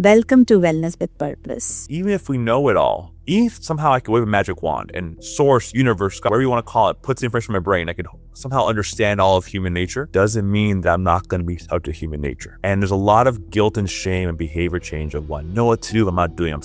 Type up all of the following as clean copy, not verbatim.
Welcome to Wellness with Purpose. Even if we know it all, even if somehow I could wave a magic wand and source, universe, whatever you want to call it, puts the information in my brain, I could somehow understand all of human nature, doesn't mean that I'm not going to be out to human nature. And there's a lot of guilt and shame and behavior change of what I know what to do, I'm not doing, I'm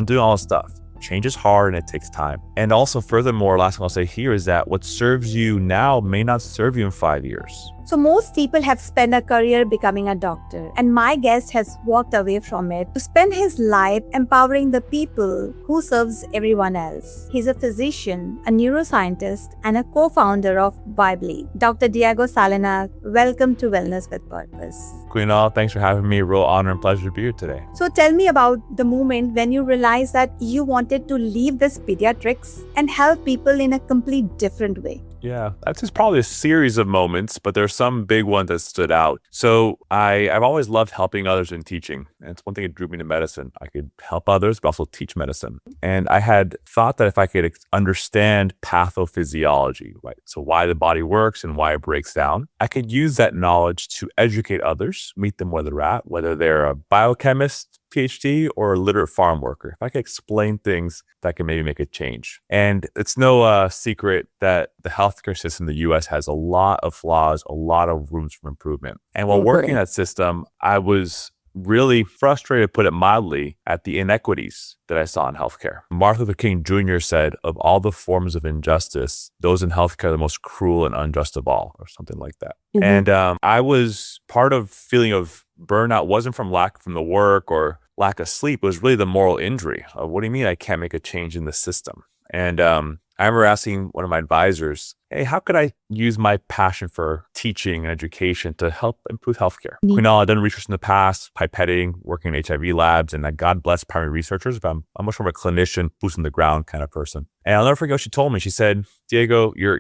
doing all this stuff. Change is hard and it takes time. And also furthermore, last thing I'll say here is that what serves you now may not serve you in 5 years. So most people have spent a career becoming a doctor, and my guest has walked away from it to spend his life empowering the people who serves everyone else. He's a physician, a neuroscientist, and a co-founder of Wellbeing. Dr. Diego Salinas, welcome to Wellness with Purpose. Kunal, thanks for having me. Real honor and pleasure to be here today. So tell me about the moment when you realized that you wanted to leave this pediatrics and help people in a complete different way. Yeah, that's just probably a series of moments, but there's some big ones that stood out. So I've always loved helping others in teaching. And it's one thing that drew me to medicine. I could help others, but also teach medicine. And I had thought that if I could understand pathophysiology, right? So why the body works and why it breaks down, I could use that knowledge to educate others, meet them where they're at, whether they're a biochemist, PhD, or a literate farm worker. If I could explain things that can maybe make a change. And it's no secret that the healthcare system in the US has a lot of flaws, a lot of rooms for improvement. And while working in that system, I was really frustrated, to put it mildly, at the inequities that I saw in healthcare. Martin Luther King Jr. said, of all the forms of injustice, those in healthcare are the most cruel and unjust of all, or something like that. Mm-hmm. And I was part of feeling of burnout wasn't from the work or lack of sleep. It was really the moral injury of, what do you mean I can't make a change in the system? And I remember asking one of my advisors, hey, how could I use my passion for teaching and education to help improve healthcare? Kunal, I've done research in the past, pipetting, working in HIV labs, and God bless primary researchers, but I'm much more of a clinician, boots on the ground kind of person. And I'll never forget what she told me. She said, Diego, you're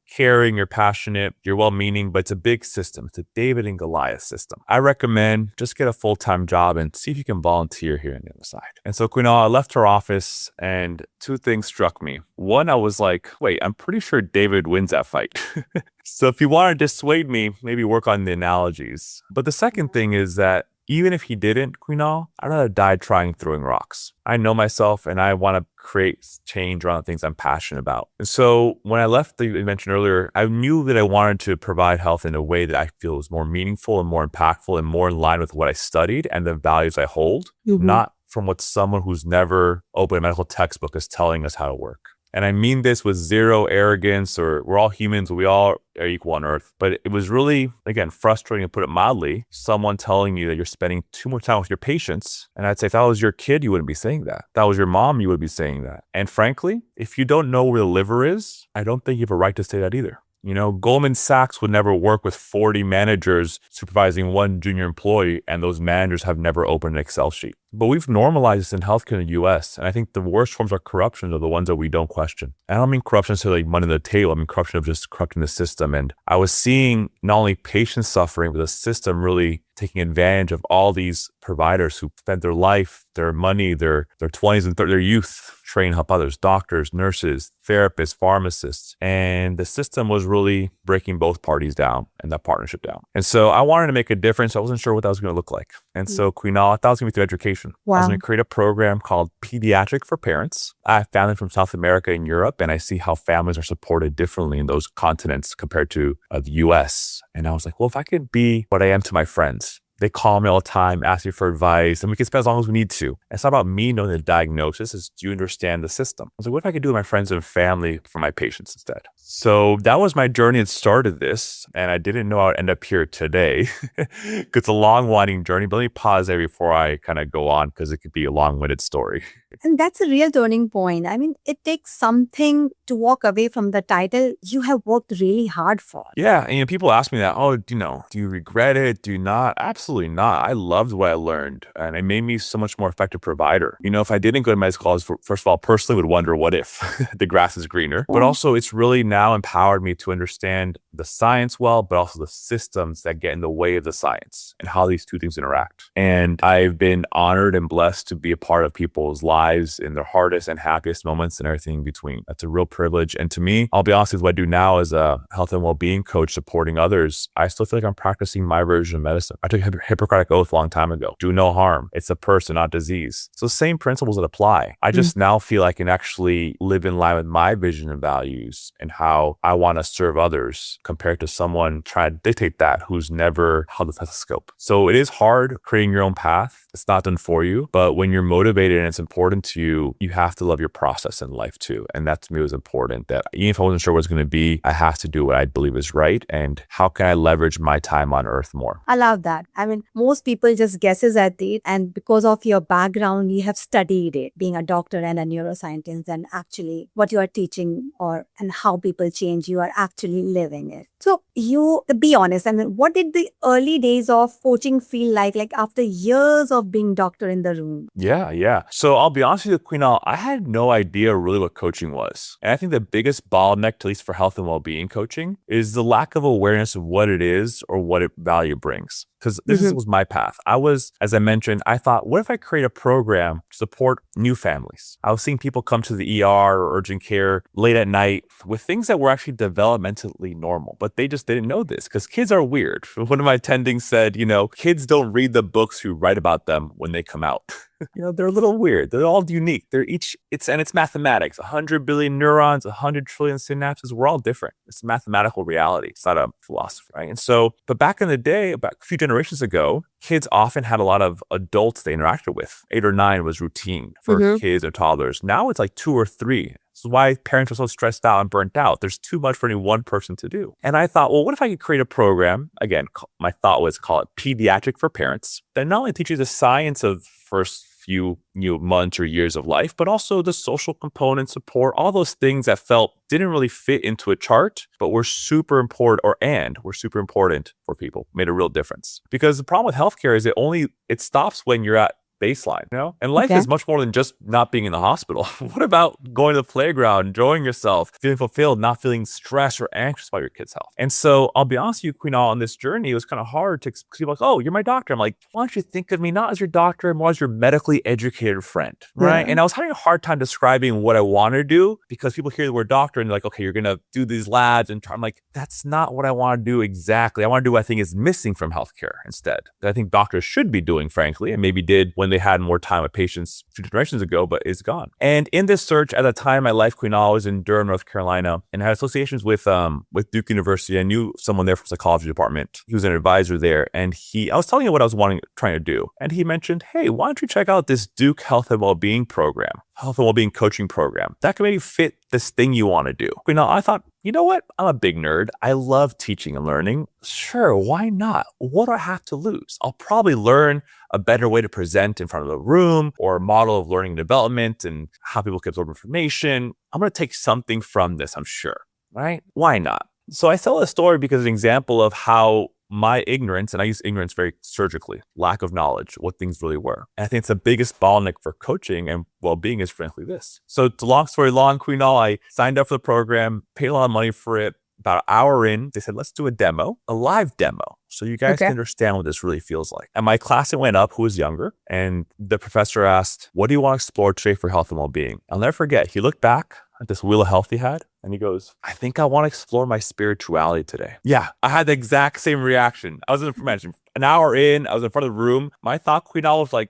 caring, you're passionate, you're well-meaning, but it's a big system. It's a David and Goliath system. I recommend just get a full-time job and see if you can volunteer here on the other side. And so Kunal, I left her office and two things struck me. One, I was like, wait, I'm pretty sure David wins that fight. So if you want to dissuade me, maybe work on the analogies. But the second thing is that even if he didn't, Kunal, I'd rather die trying throwing rocks. I know myself and I want to create change around the things I'm passionate about. And so when I left, you mentioned earlier, I knew that I wanted to provide health in a way that I feel is more meaningful and more impactful and more in line with what I studied and the values I hold, not from what someone who's never opened a medical textbook is telling us how to work. And I mean this with zero arrogance, or we're all humans, we all are equal on earth. But it was really, again, frustrating, to put it mildly, someone telling you that you're spending too much time with your patients. And I'd say if that was your kid, you wouldn't be saying that. If that was your mom, you would be saying that. And frankly, if you don't know where the liver is, I don't think you have a right to say that either. You know, Goldman Sachs would never work with 40 managers supervising one junior employee, and those managers have never opened an Excel sheet. But we've normalized this in healthcare in the US, and I think the worst forms of corruption are the ones that we don't question. And I don't mean corruption necessarily money on the table, I mean corruption of just corrupting the system. And I was seeing not only patients suffering, but the system really taking advantage of all these providers who spent their life, their money, their 20s and their youth train help others, doctors, nurses, therapists, pharmacists. And the system was really breaking both parties down and that partnership down. And so I wanted to make a difference. I wasn't sure what that was going to look like. And so Kunal, I thought it was going to be through education. Wow. I was going to create a program called Pediatric for parents. I have family from South America and Europe, and I see how families are supported differently in those continents compared to the US. And I was like, well, if I could be what I am to my friends, they call me all the time, ask me for advice, and we can spend as long as we need to. It's not about me knowing the diagnosis, it's do you understand the system? I was like, what if I could do with my friends and family for my patients instead? So that was my journey that started this, and I didn't know I would end up here today. It's a long, winding journey, but let me pause there before I kind of go on, because it could be a long-winded story. And that's a real turning point. I mean, it takes something to walk away from the title you have worked really hard for. Yeah. And people ask me that, do you regret it? Do you not? Absolutely not. I loved what I learned, and it made me so much more effective provider. If I didn't go to medical college, first of all, personally would wonder what if the grass is greener, but also it's really now empowered me to understand the science well, but also the systems that get in the way of the science and how these two things interact. And I've been honored and blessed to be a part of people's lives lives in their hardest and happiest moments and everything in between. That's a real privilege. And to me, I'll be honest with what I do now as a health and well-being coach supporting others. I still feel like I'm practicing my version of medicine. I took a Hippocratic oath a long time ago. Do no harm. It's a person, not disease. So same principles that apply. I just now feel I can actually live in line with my vision and values and how I want to serve others compared to someone trying to dictate that who's never held a stethoscope. So it is hard creating your own path. It's not done for you, but when you're motivated and it's important to you, you have to love your process in life too. And that to me was important, that even if I wasn't sure what it's going to be, I have to do what I believe is right. And how can I leverage my time on earth more? I love that. I mean, most people just guesses at it. And because of your background, you have studied it, being a doctor and a neuroscientist, and actually what you are teaching and how people change, you are actually living it. So to be honest, I mean, what did the early days of coaching feel like after years of being doctor in the room? Yeah. So I'll be honest with you, Queenal, I had no idea really what coaching was. And I think the biggest bottleneck, at least for health and well-being coaching, is the lack of awareness of what it is or what it value brings. Because this was my path. As I mentioned, I thought, what if I create a program to support new families? I was seeing people come to the ER or urgent care late at night with things that were actually developmentally normal, but they just didn't know this because kids are weird. One of my attendings said, kids don't read the books you write about them when they come out. They're a little weird. They're all unique. It's mathematics. 100 billion neurons, 100 trillion synapses. We're all different. It's a mathematical reality. It's not a philosophy, right? And so, but back in the day, about a few generations ago, kids often had a lot of adults they interacted with. 8 or 9 was routine for kids or toddlers. Now it's like 2 or 3. This is why parents are so stressed out and burnt out. There's too much for any one person to do. And I thought, well, what if I could create a program? Again, my thought was call it Pediatric for parents that not only teaches the science of first few months or years of life, but also the social component, support, all those things that didn't really fit into a chart, but were super important were super important for people, made a real difference. Because the problem with healthcare is it stops when you're at baseline, And life is much more than just not being in the hospital. What about going to the playground, enjoying yourself, feeling fulfilled, not feeling stressed or anxious about your kid's health? And so I'll be honest with you, Queenal, on this journey, it was kind of hard to people like, oh, you're my doctor. I'm like, why don't you think of me not as your doctor, more as your medically educated friend, right? And I was having a hard time describing what I want to do because people hear the word doctor and they're like, okay, you're going to do these labs. And I'm like, that's not what I want to do exactly. I want to do what I think is missing from healthcare instead, that I think doctors should be doing, frankly, and maybe did when they had more time with patients 2 generations ago, but it's gone. And in this search, at the time in my life, Queenal, I was in Durham, North Carolina, and I had associations with Duke University. I knew someone there from the psychology department. He was an advisor there, and I was telling him what I was trying to do, and he mentioned, hey, why don't you check out this Duke Health and Wellbeing program, health and wellbeing coaching program that can maybe fit this thing you want to do. Queenal, I thought, you know what? I'm a big nerd. I love teaching and learning. Sure, why not? What do I have to lose? I'll probably learn a better way to present in front of the room or a model of learning and development and how people can absorb information. I'm going to take something from this, I'm sure, right? Why not? So I tell this story because it's an example of how my ignorance, and I use ignorance very surgically, lack of knowledge, what things really were. And I think it's the biggest bottleneck for coaching and well-being is frankly this. So it's a long story long, Queenal, I signed up for the program, paid a lot of money for it. About an hour in, they said, let's do a live demo. So you guys can understand what this really feels like. And my classmate went up who was younger and the professor asked, what do you want to explore today for health and well-being? I'll never forget. He looked back at this wheel of health he had and he goes, I think I want to explore my spirituality today. Yeah, I had the exact same reaction. I was an hour in, I was in front of the room. My thought, Queenal, was like,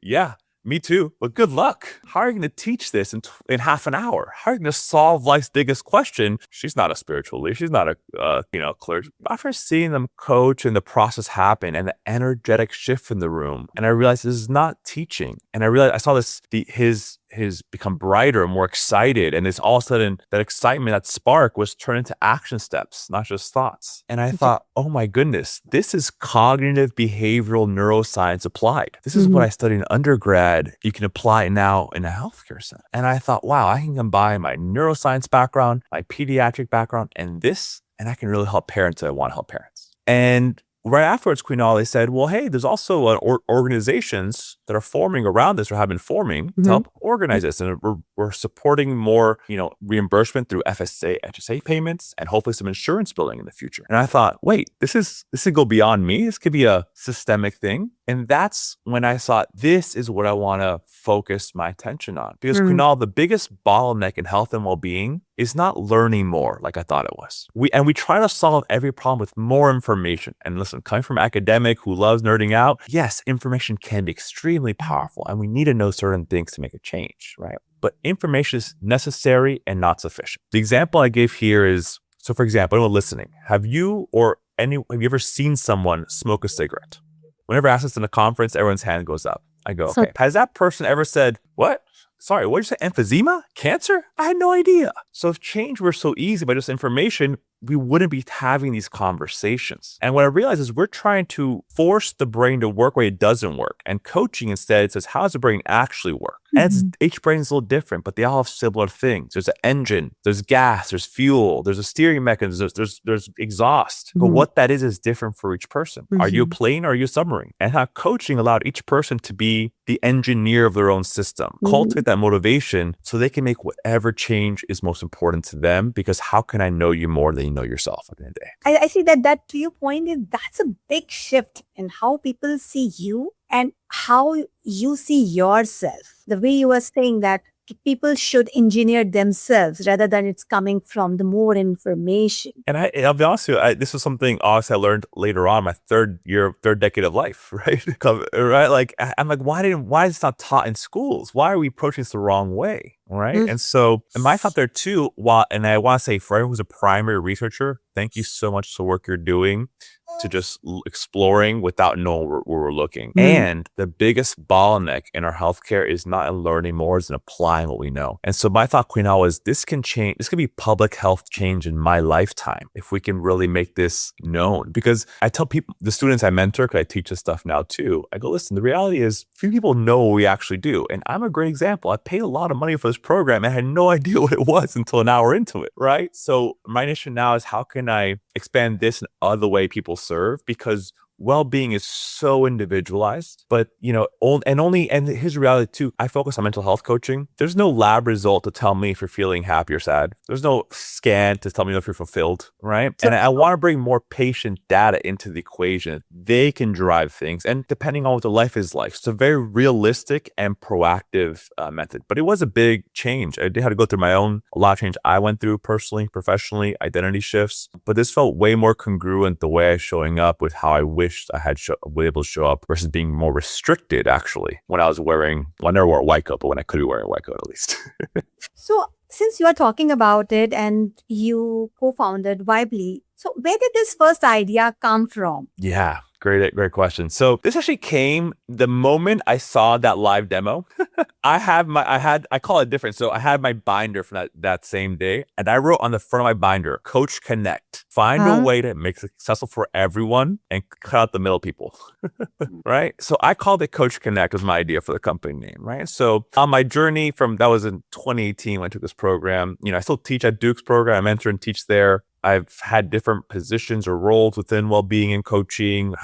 yeah, me too, but good luck. How are you going to teach this in half an hour? How are you going to solve life's biggest question? She's not a spiritual leader. She's not a clergy. After seeing them coach and the process happen and the energetic shift in the room, and I realized this is not teaching. And I realized I saw his become brighter, more excited. And this all of a sudden, that excitement, that spark was turned into action steps, not just thoughts. And I thought, oh my goodness, this is cognitive behavioral neuroscience applied. This is what I studied in undergrad. You can apply now in a healthcare center. And I thought, wow, I can combine my neuroscience background, my pediatric background, and I can really help parents that want to help parents. And right afterwards, Queenal, they said, well, hey, there's also organizations that are forming around this or have been forming to help organize this. And we're supporting more, reimbursement through FSA, HSA payments, and hopefully some insurance billing in the future. And I thought, wait, this could go beyond me. This could be a systemic thing. And that's when I thought, this is what I want to focus my attention on. Because Kunal, the biggest bottleneck in health and well-being is not learning more like I thought it was. We try to solve every problem with more information. And listen, coming from an academic who loves nerding out, yes, information can be extremely powerful and we need to know certain things to make a change, right? But information is necessary and not sufficient. The example I gave here is, so for example, anyone listening, have you ever seen someone smoke a cigarette? Whenever I ask this in a conference, everyone's hand goes up. I go, okay, has that person ever said, what? Sorry, what did you say? Emphysema? Cancer? I had no idea. So if change were so easy by just information, we wouldn't be having these conversations. And what I realized is we're trying to force the brain to work where it doesn't work. And coaching instead says, how does the brain actually work? And each brain is a little different, but they all have similar things. There's an engine, there's gas, there's fuel, there's a steering mechanism, there's exhaust. But what that is different for each person. Are you a plane or are you a submarine? And how coaching allowed each person to be the engineer of their own system, cultivate that motivation so they can make whatever change is most important to them. Because how can I know you more than you know yourself at the end of the day? I see that to your point is that's a big shift in how people see you and how you see yourself. The way you were saying that people should engineer themselves rather than it's coming from the more information. And I'll be honest with you, this was something honestly I learned later on, my third decade of life, right? Right? Like I'm like, why is this not taught in schools? Why are we approaching this the wrong way? Right. And so, and my thought there too, and I want to say for everyone who's a primary researcher, thank you so much for the work you're doing to just exploring without knowing where we're looking. And the biggest bottleneck in our healthcare is not in learning more, it's in applying what we know. And so my thought, Queen, was this can change. This could be public health change in my lifetime if we can really make this known. Because I tell people, the students I mentor, because I teach this stuff now too, I go, listen, the reality is few people know what we actually do. And I'm a great example. I paid a lot of money for this program and I had no idea what it was until an hour into it, right? So my mission now is how can I expand this in other way people serve? Because well-being is so individualized, but and here's the reality too. I focus on mental health coaching. There's no lab result to tell me if you're feeling happy or sad. There's no scan to tell me if you're fulfilled, right? And I want to bring more patient data into the equation. They can drive things, and depending on what their life is like, it's a very realistic and proactive method. But it was a big change. I did have to go through a lot of change I went through personally, professionally, identity shifts. But this felt way more congruent the way I was showing up with how I wished I had been able to show up versus being more restricted actually when I never wore a white coat, but when I could be wearing a white coat at least. So since you are talking about it and you co-founded Vibely, so where did this first idea come from? Yeah. Great question. So this actually came the moment I saw that live demo. I call it different. So I had my binder from that same day, and I wrote on the front of my binder, Coach Connect. Find a way to make it successful for everyone and cut out the middle people. Right? So I called it Coach Connect was my idea for the company name, right? So on my journey that was in 2018 when I took this program, I still teach at Duke's program, I mentor and teach there. I've had different positions or roles within well-being and coaching,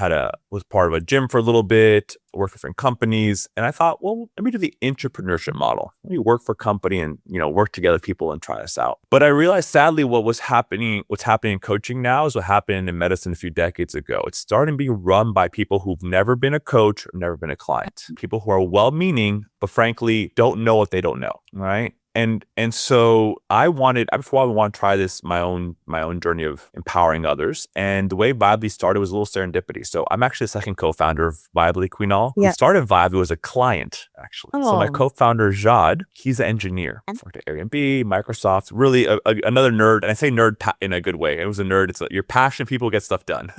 was part of a gym for a little bit, worked for different companies. And I thought, well, let me do the entrepreneurship model. Let me work for a company and, work together with people and try this out. But I realized sadly what's happening in coaching now is what happened in medicine a few decades ago. It's starting to be run by people who've never been a coach or never been a client. People who are well-meaning, but frankly, don't know what they don't know, right? And so I wanted to try this, my own journey of empowering others. And the way Vibely started was a little serendipity. So I'm actually the second co-founder of Vibely, Queenal. Who started Vibely as a client, actually. So my co-founder, Jad, he's an engineer. Worked at Airbnb, Microsoft, really another nerd. And I say nerd in a good way. It was a nerd. It's you're passionate people get stuff done,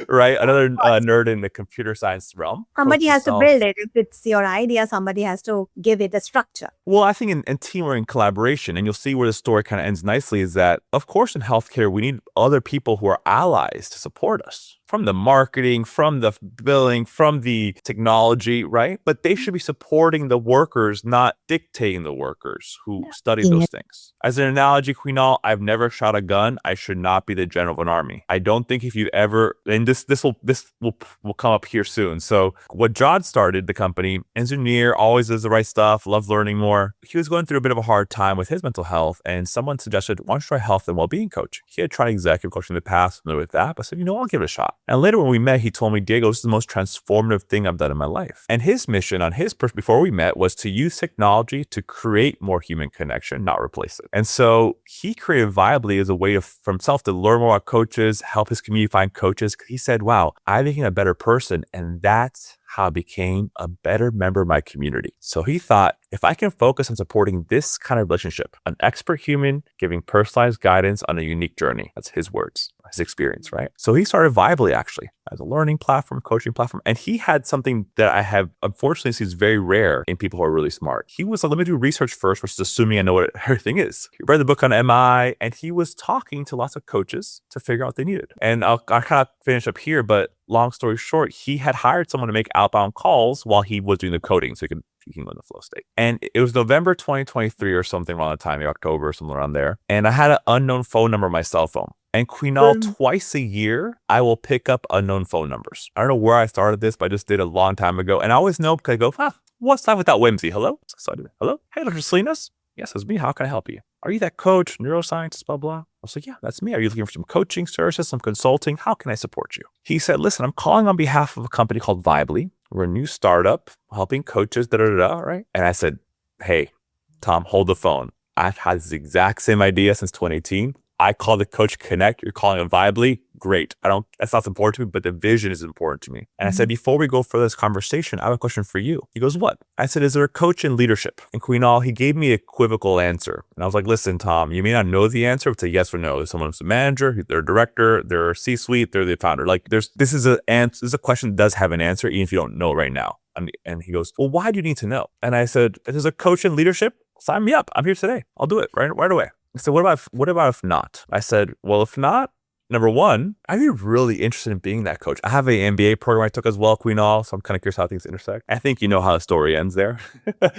right? Another nerd in the computer science realm. Somebody has to build it. If it's your idea, somebody has to give it a structure. Well, I think in teamwork and collaboration, and you'll see where the story kind of ends nicely, is that, of course, in healthcare, we need other people who are allies to support us. From the marketing, from the billing, from the technology, right? But they should be supporting the workers, not dictating the workers who study those things. As an analogy, Queenal, I've never shot a gun. I should not be the general of an army. I don't think if you ever, and this will come up here soon. So what John started the company, engineer, always does the right stuff, loves learning more. He was going through a bit of a hard time with his mental health, and someone suggested, why don't you try health and well-being coach? He had tried executive coaching in the past, familiar with that, but said, I'll give it a shot. And later when we met, he told me, Diego, this is the most transformative thing I've done in my life. And his mission on his before we met was to use technology to create more human connection, not replace it. And so he created Viably as a way for himself to learn more about coaches, help his community find coaches. He said, wow, I became a better person. And that's how I became a better member of my community. So he thought, if I can focus on supporting this kind of relationship, an expert human giving personalized guidance on a unique journey, that's his words, his experience, right? So he started Viably actually as a learning platform, coaching platform. And he had something that I have, unfortunately, seems very rare in people who are really smart. He was like, let me do research first, versus assuming I know what everything is. He read the book on MI and he was talking to lots of coaches to figure out what they needed. And I'll kind of finish up here, but long story short, he had hired someone to make outbound calls while he was doing the coding so he can go in the flow state. And it was November 2023 or something around the time, maybe October or something around there. And I had an unknown phone number on my cell phone. And Queenal, twice a year, I will pick up unknown phone numbers. I don't know where I started this, but I just did a long time ago. And I always know because I go, what's life without whimsy? Hello? So I did, hello? Hey, Dr. Salinas? Yes, it's me. How can I help you? Are you that coach, neuroscientist, blah, blah? I was like, yeah, that's me. Are you looking for some coaching services, some consulting? How can I support you? He said, listen, I'm calling on behalf of a company called Viably. We're a new startup helping coaches, right? And I said, hey, Tom, hold the phone. I've had this exact same idea since 2018. I call the Coach Connect. You're calling it Viably. Great. That's not important to me, but the vision is important to me. And I said, before we go further this conversation, I have a question for you. He goes, what? I said, is there a coach in leadership? And Queenal, he gave me an equivocal answer. And I was like, listen, Tom, you may not know the answer. It's a yes or no. There's someone who's a manager, they're a director, they're a C-suite, they're the founder. Like this is a question that does have an answer, even if you don't know right now. And he goes, well, why do you need to know? And I said, if there's a coach in leadership, sign me up. I'm here today. I'll do it right away. I said, what about if not? I said, well, if not, number one, I'd be really interested in being that coach. I have an MBA program I took as well, Queenal, so I'm kind of curious how things intersect. I think you know how the story ends there. But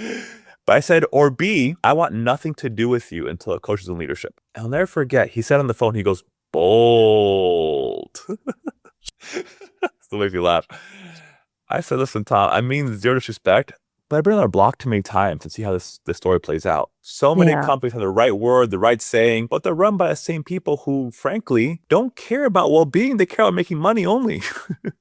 I said, or B, I want nothing to do with you until a coach is in leadership. And I'll never forget, he said on the phone, he goes, bold. Still makes me laugh. I said, listen, Tom, I mean zero disrespect, but I've been on our block too many times to see how this story plays out. So many companies have the right word, the right saying, but they're run by the same people who, frankly, don't care about well-being. They care about making money only.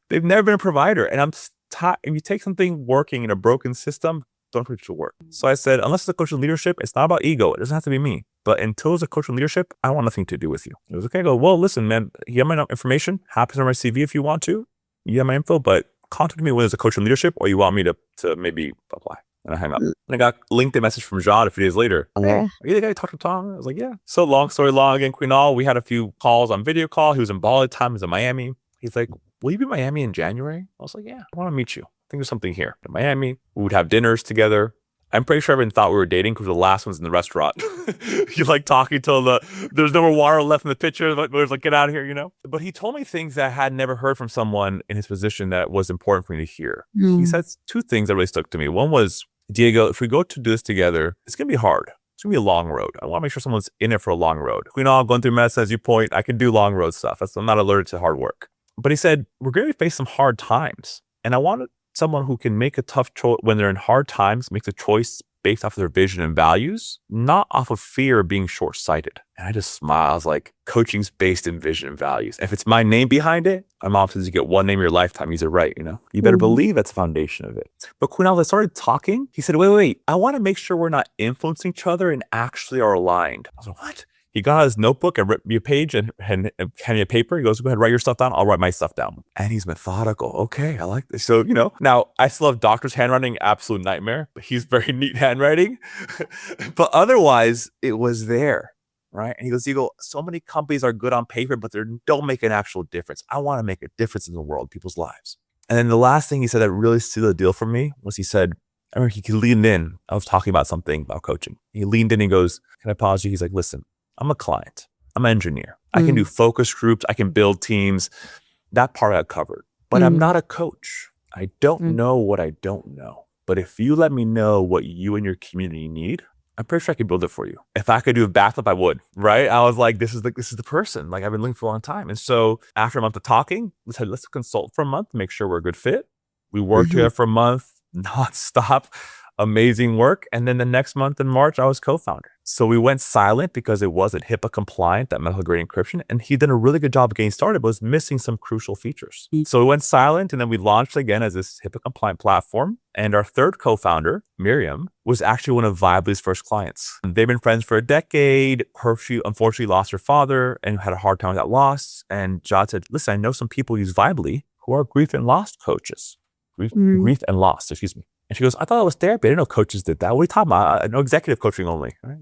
They've never been a provider. And I'm tired. If you take something working in a broken system, don't preach to work. So I said, unless it's a coach of leadership, it's not about ego. It doesn't have to be me. But until it's a coach of leadership, I want nothing to do with you. It was okay. I go, well, listen, man, you have my information. Happy to my CV if you want to. You have my info, but contact me when there's a coach in leadership or you want me to maybe apply. And I hang up. And I got a LinkedIn message from Jean a few days later. Hey, are you the guy who talked to Tom? I was like, yeah. So long story long, again, Queenal, we had a few calls on video call. He was in Bali at the time. He was in Miami. He's like, will you be in Miami in January? I was like, yeah, I want to meet you. I think there's something here. In Miami, we would have dinners together. I'm pretty sure everyone thought we were dating because the last one's in the restaurant. You like talking till there's no more water left in the pitcher. But it was like, get out of here, you know? But he told me things that I had never heard from someone in his position that was important for me to hear. He said two things that really stuck to me. One was, Diego, if we go to do this together, it's going to be hard. It's going to be a long road. I want to make sure someone's in it for a long road. We know going through medicine, as you point, I can do long road stuff. I'm not allergic to hard work. But he said, we're going to face some hard times. And I wanted someone who can make a tough choice when they're in hard times, makes a choice based off of their vision and values, not off of fear of being short-sighted. And I just smile. I was like, coaching's based in vision and values. If it's my name behind it, my mom says you get one name in your lifetime, use it right, you know? You better believe that's the foundation of it. But Queenal, as I started talking, he said, wait, I want to make sure we're not influencing each other and actually are aligned. I was like, what? He got out his notebook and ripped me a page and handed me a paper. He goes, go ahead, write your stuff down. I'll write my stuff down. And he's methodical. Okay, I like this. So, you know, now I still have doctor's handwriting, absolute nightmare, but he's very neat handwriting. But otherwise, it was there, right? And he goes, so many companies are good on paper, but they don't make an actual difference. I want to make a difference in the world, people's lives. And then the last thing he said that really sealed the deal for me was he said, I remember he leaned in. I was talking about something about coaching. He leaned in and he goes, can I pause you? He's like, listen, I'm a client. I'm an engineer. I can do focus groups. I can build teams. That part I covered. But I'm not a coach. I don't know what I don't know. But if you let me know what you and your community need, I'm pretty sure I could build it for you. If I could do a backflip, I would, right? I was like, this is the person. Like I've been looking for a long time. And so after a month of talking, let's consult for a month, make sure we're a good fit. We worked together for a month, nonstop. amazing work. And then the next month in March, I was co-founder. So we went silent because it wasn't HIPAA compliant, that medical grade encryption. And he did a really good job of getting started, but was missing some crucial features. So we went silent, and then we launched again as this HIPAA compliant platform. And our third co-founder, Miriam, was actually one of Vibely's first clients. They've been friends for a decade. She unfortunately lost her father and had a hard time with that loss. And Jad said, listen, I know some people use Vibely who are grief and loss coaches. Grief and loss, excuse me. And she goes, I thought it was therapy. I didn't know coaches did that. What are you talking about? I know executive coaching only. Right?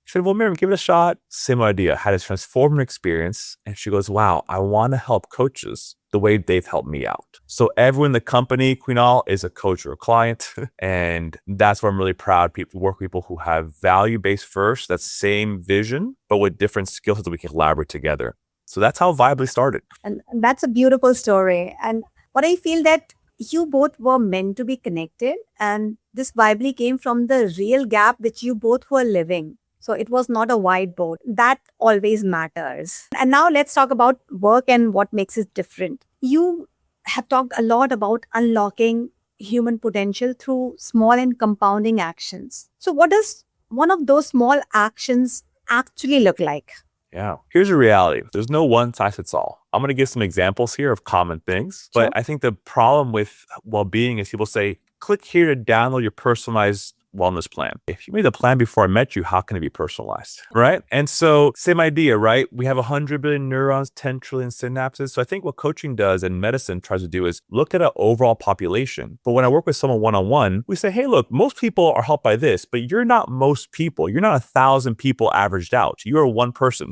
She said, well, Miriam, give it a shot. Same idea. Had a transformative experience. And she goes, wow, I want to help coaches the way they've helped me out. So everyone in the company, Queenal, is a coach or a client. And that's where I'm really proud. Work with people who have value-based first, that same vision, but with different skill sets that we can collaborate together. So that's how Vibely started. And that's a beautiful story. And what I feel that you both were meant to be connected, and this Vibely came from the real gap which you both were living. So it was not a whiteboard. That always matters. And now let's talk about work and what makes it different. You have talked a lot about unlocking human potential through small and compounding actions. So what does one of those small actions actually look like? Yeah. Here's the reality. There's no one size fits all. I'm going to give some examples here of common things. But I think the problem with well-being is people say, click here to download your personalized wellness plan. If you made the plan before I met you, how can it be personalized? Right? And so same idea, right? We have 100 billion neurons, 10 trillion synapses. So I think what coaching does and medicine tries to do is look at an overall population. But when I work with someone one-on-one, we say, hey, look, most people are helped by this, but you're not most people. You're not 1,000 people averaged out. You are one person.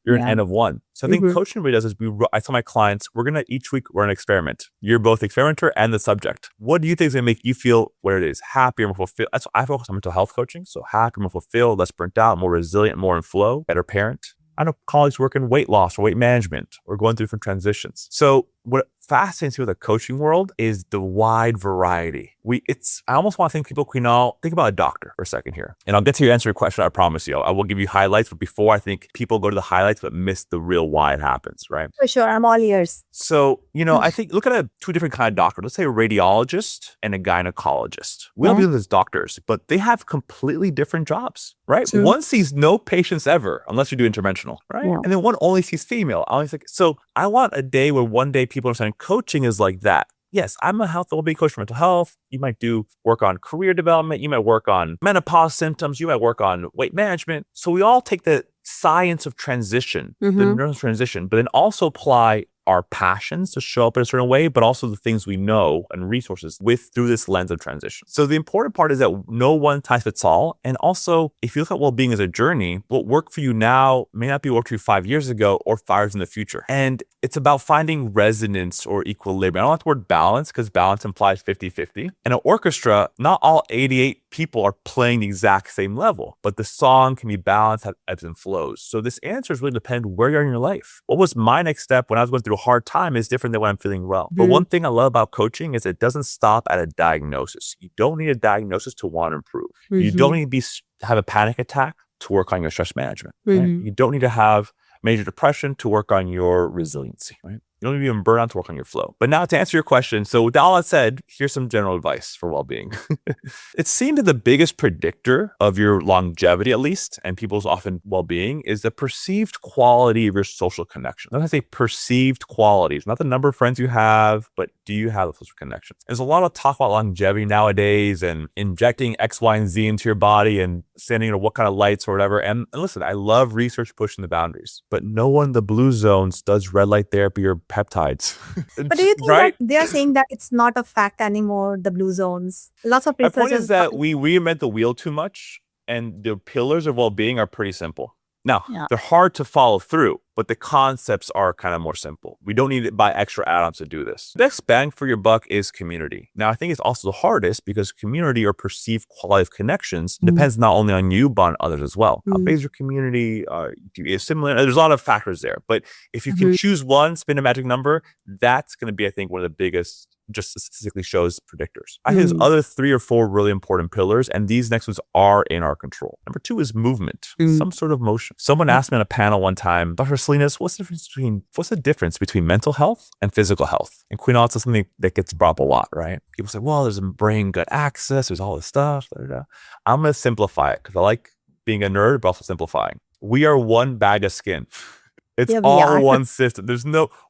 You're an N of one. So I think coaching really does is I tell my clients, we're going to each week run an experiment. You're both the experimenter and the subject. What do you think is going to make you feel where it is? Happier, more fulfilled. That's what I focus on mental health coaching. So happier, more fulfilled, less burnt out, more resilient, more in flow, better parent. I know colleagues work in weight loss or weight management or going through different transitions. So what fascinates me with the coaching world is the wide variety. I almost want to think people can all think about a doctor for a second here. And I'll get to your answer your question, I promise you. I will give you highlights, but before I think people go to the highlights but miss the real why it happens, right? For sure, I'm all ears. So, I think look at two different kind of doctors. Let's say a radiologist and a gynecologist. We all view them as doctors, but they have completely different jobs, right? True. One sees no patients ever, unless you do interventional, right? Yeah. And then one only sees female. So I want a day where one day people are saying coaching is like that. Yes, I'm a health well-being coach for mental health. You might do work on career development. You might work on menopause symptoms. You might work on weight management. So we all take the science of transition, the neural transition, but then also apply our passions to show up in a certain way, but also the things we know and resources through this lens of transition. So the important part is that no one size fits all. And also, if you look at well-being as a journey, what worked for you now may not be what worked for you 5 years ago or 5 years in the future. And it's about finding resonance or equilibrium. I don't like the word balance because balance implies 50-50. In an orchestra, not all 88 people are playing the exact same level, but the song can be balanced, have ebbs and flows. So this answer is really depend where you're in your life. What was my next step when I was going through a hard time is different than when I'm feeling well. But one thing I love about coaching is it doesn't stop at a diagnosis. You don't need a diagnosis to want to improve. You don't need to have a panic attack to work on your stress management. Right? You don't need to have major depression to work on your resiliency. Right? You don't need to be in burnout to work on your flow. But now to answer your question, so with all that said, here's some general advice for well-being. It seems that the biggest predictor of your longevity, at least, and people's often well-being, is the perceived quality of your social connection. When I say perceived qualities, not the number of friends you have, but do you have the social connections? There's a lot of talk about longevity nowadays and injecting X, Y, and Z into your body and sending what kind of lights or whatever. And listen, I love research pushing the boundaries, but no one in the blue zones does red light therapy or peptides. But do you think that they are saying that it's not a fact anymore, the blue zones? Lots of researchers. My point is that we reinvent the wheel too much, and the pillars of well-being are pretty simple. Now, they're hard to follow through, but the concepts are kind of more simple. We don't need to buy extra add-ons to do this. The next bang for your buck is community. Now, I think it's also the hardest because community or perceived quality of connections depends not only on you, but on others as well. How big is your community? Is similar? There's a lot of factors there. But if you can choose one, spin a magic number, that's going to be, I think, one of the biggest just statistically shows predictors. I think there's other 3 or 4 really important pillars, and these next ones are in our control. Number 2 is movement, some sort of motion. Someone asked me on a panel one time, Dr. Salinas, what's the difference between mental health and physical health? And Queen, it's something that gets brought up a lot, right? People say, well, there's a brain-gut axis, there's all this stuff. I'm going to simplify it because I like being a nerd, but also simplifying. We are one bag of skin. It's all one system.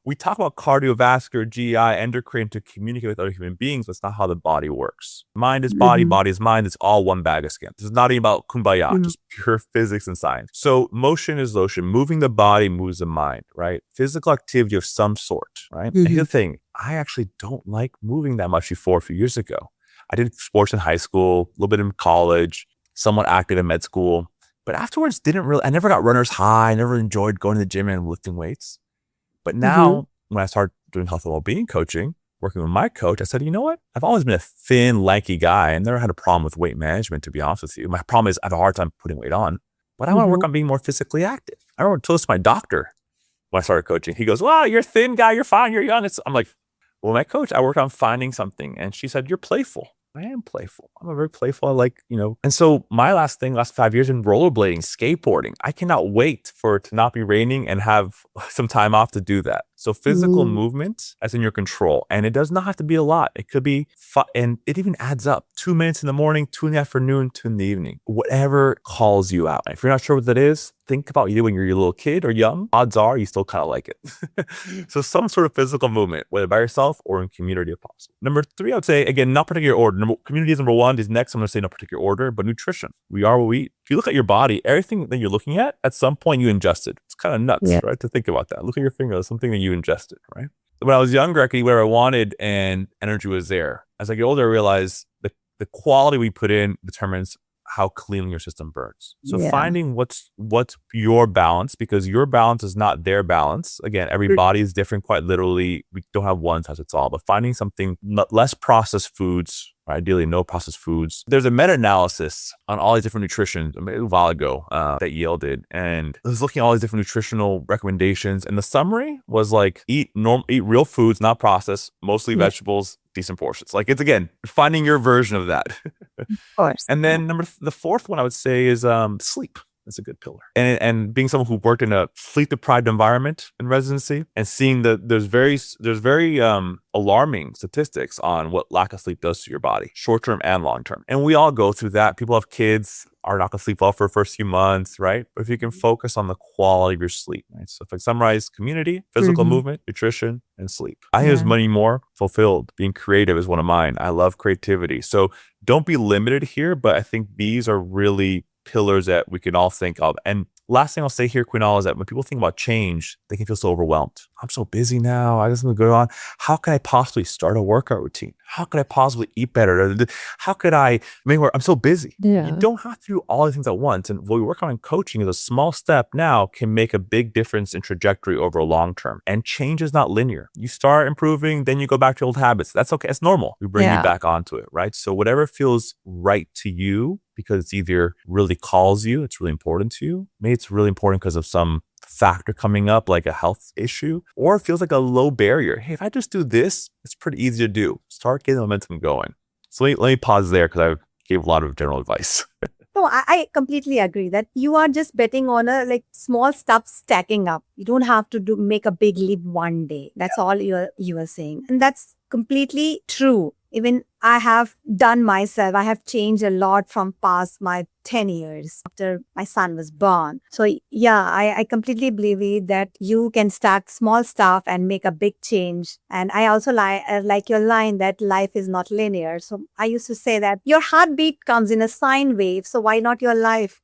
We talk about cardiovascular, GI, endocrine to communicate with other human beings. That's not how the body works. Mind is body, body is mind. It's all one bag of skin. This is not even about kumbaya, just pure physics and science. So motion is lotion. Moving the body moves the mind, right? Physical activity of some sort, right? And here's the thing. I actually don't like moving that much before a few years ago. I did sports in high school, a little bit in college, somewhat active in med school. But afterwards, I never got runner's high. I never enjoyed going to the gym and lifting weights. But now, when I started doing health and well-being coaching, working with my coach, I said, you know what? I've always been a thin, lanky guy and never had a problem with weight management, to be honest with you. My problem is I have a hard time putting weight on, but I want to work on being more physically active. I remember told this to my doctor when I started coaching. He goes, well, you're a thin guy. You're fine. You're young. I'm like, well, my coach, I worked on finding something. And she said, you're playful. I am playful. I'm a very playful. I like, And so my last 5 years in rollerblading, skateboarding, I cannot wait for it to not be raining and have some time off to do that. So physical movement is in your control, and it does not have to be a lot. It could be, and it even adds up. 2 minutes in the morning, 2 in the afternoon, 2 in the evening, whatever calls you out. And if you're not sure what that is, think about you when you're a little kid or young. Odds are you still kind of like it. So some sort of physical movement, whether by yourself or in community if possible. Number 3, I would say, again, not particular order. Community is number 1. Is next. I'm going to say no particular order, but nutrition. We are what we eat. If you look at your body, everything that you're looking at some point you ingested. It's kind of nuts, right? To think about that. Look at your finger. That's something that you ingested, right? When I was younger, I could eat whatever I wanted and energy was there. As I get older, I realize the quality we put in determines how clean your system burns. So finding what's your balance, because your balance is not their balance. Again, every body is different, quite literally. We don't have one size fits all, but finding something less processed foods, or ideally no processed foods. There's a meta-analysis on all these different nutrition a while ago that Yale did. And I was looking at all these different nutritional recommendations. And the summary was like, eat real foods, not processed, mostly vegetables, decent portions. Like, it's, again, finding your version of that. Of course. And then the 4th one I would say is sleep. That's a good pillar. And being someone who worked in a sleep-deprived environment in residency and seeing that there's very alarming statistics on what lack of sleep does to your body, short-term and long-term. And we all go through that. People have kids, are not going to sleep well for the first few months, right? But if you can focus on the quality of your sleep, right? So if I summarize community, physical movement, nutrition, and sleep. I think there's many more. Fulfilled. Being creative is one of mine. I love creativity. So don't be limited here, but I think these are really pillars that we can all think of. And last thing I'll say here, Quinal, is that when people think about change, they can feel so overwhelmed. I'm so busy now. I got something going on. How can I possibly start a workout routine? How could I possibly eat better? How could I make work? I'm so busy. Yeah. You don't have to do all these things at once. And what we work on in coaching is a small step now can make a big difference in trajectory over a long term. And change is not linear. You start improving, then you go back to old habits. That's okay. It's normal. We bring you back onto it, right? So whatever feels right to you, because it's either really calls you, it's really important to you, maybe it's really important because of some factor coming up like a health issue, or it feels like a low barrier. Hey, if I just do this, it's pretty easy to do. Start getting the momentum going. So let me pause there because I gave a lot of general advice. No, I completely agree that you are just betting on a small stuff stacking up. You don't have to make a big leap one day. That's all you are saying. And that's completely true. Even I have done myself. I have changed a lot from past my 10 years after my son was born. So yeah, I completely believe that you can start small stuff and make a big change. And I also like your line that life is not linear. So I used to say that your heartbeat comes in a sine wave. So why not your life?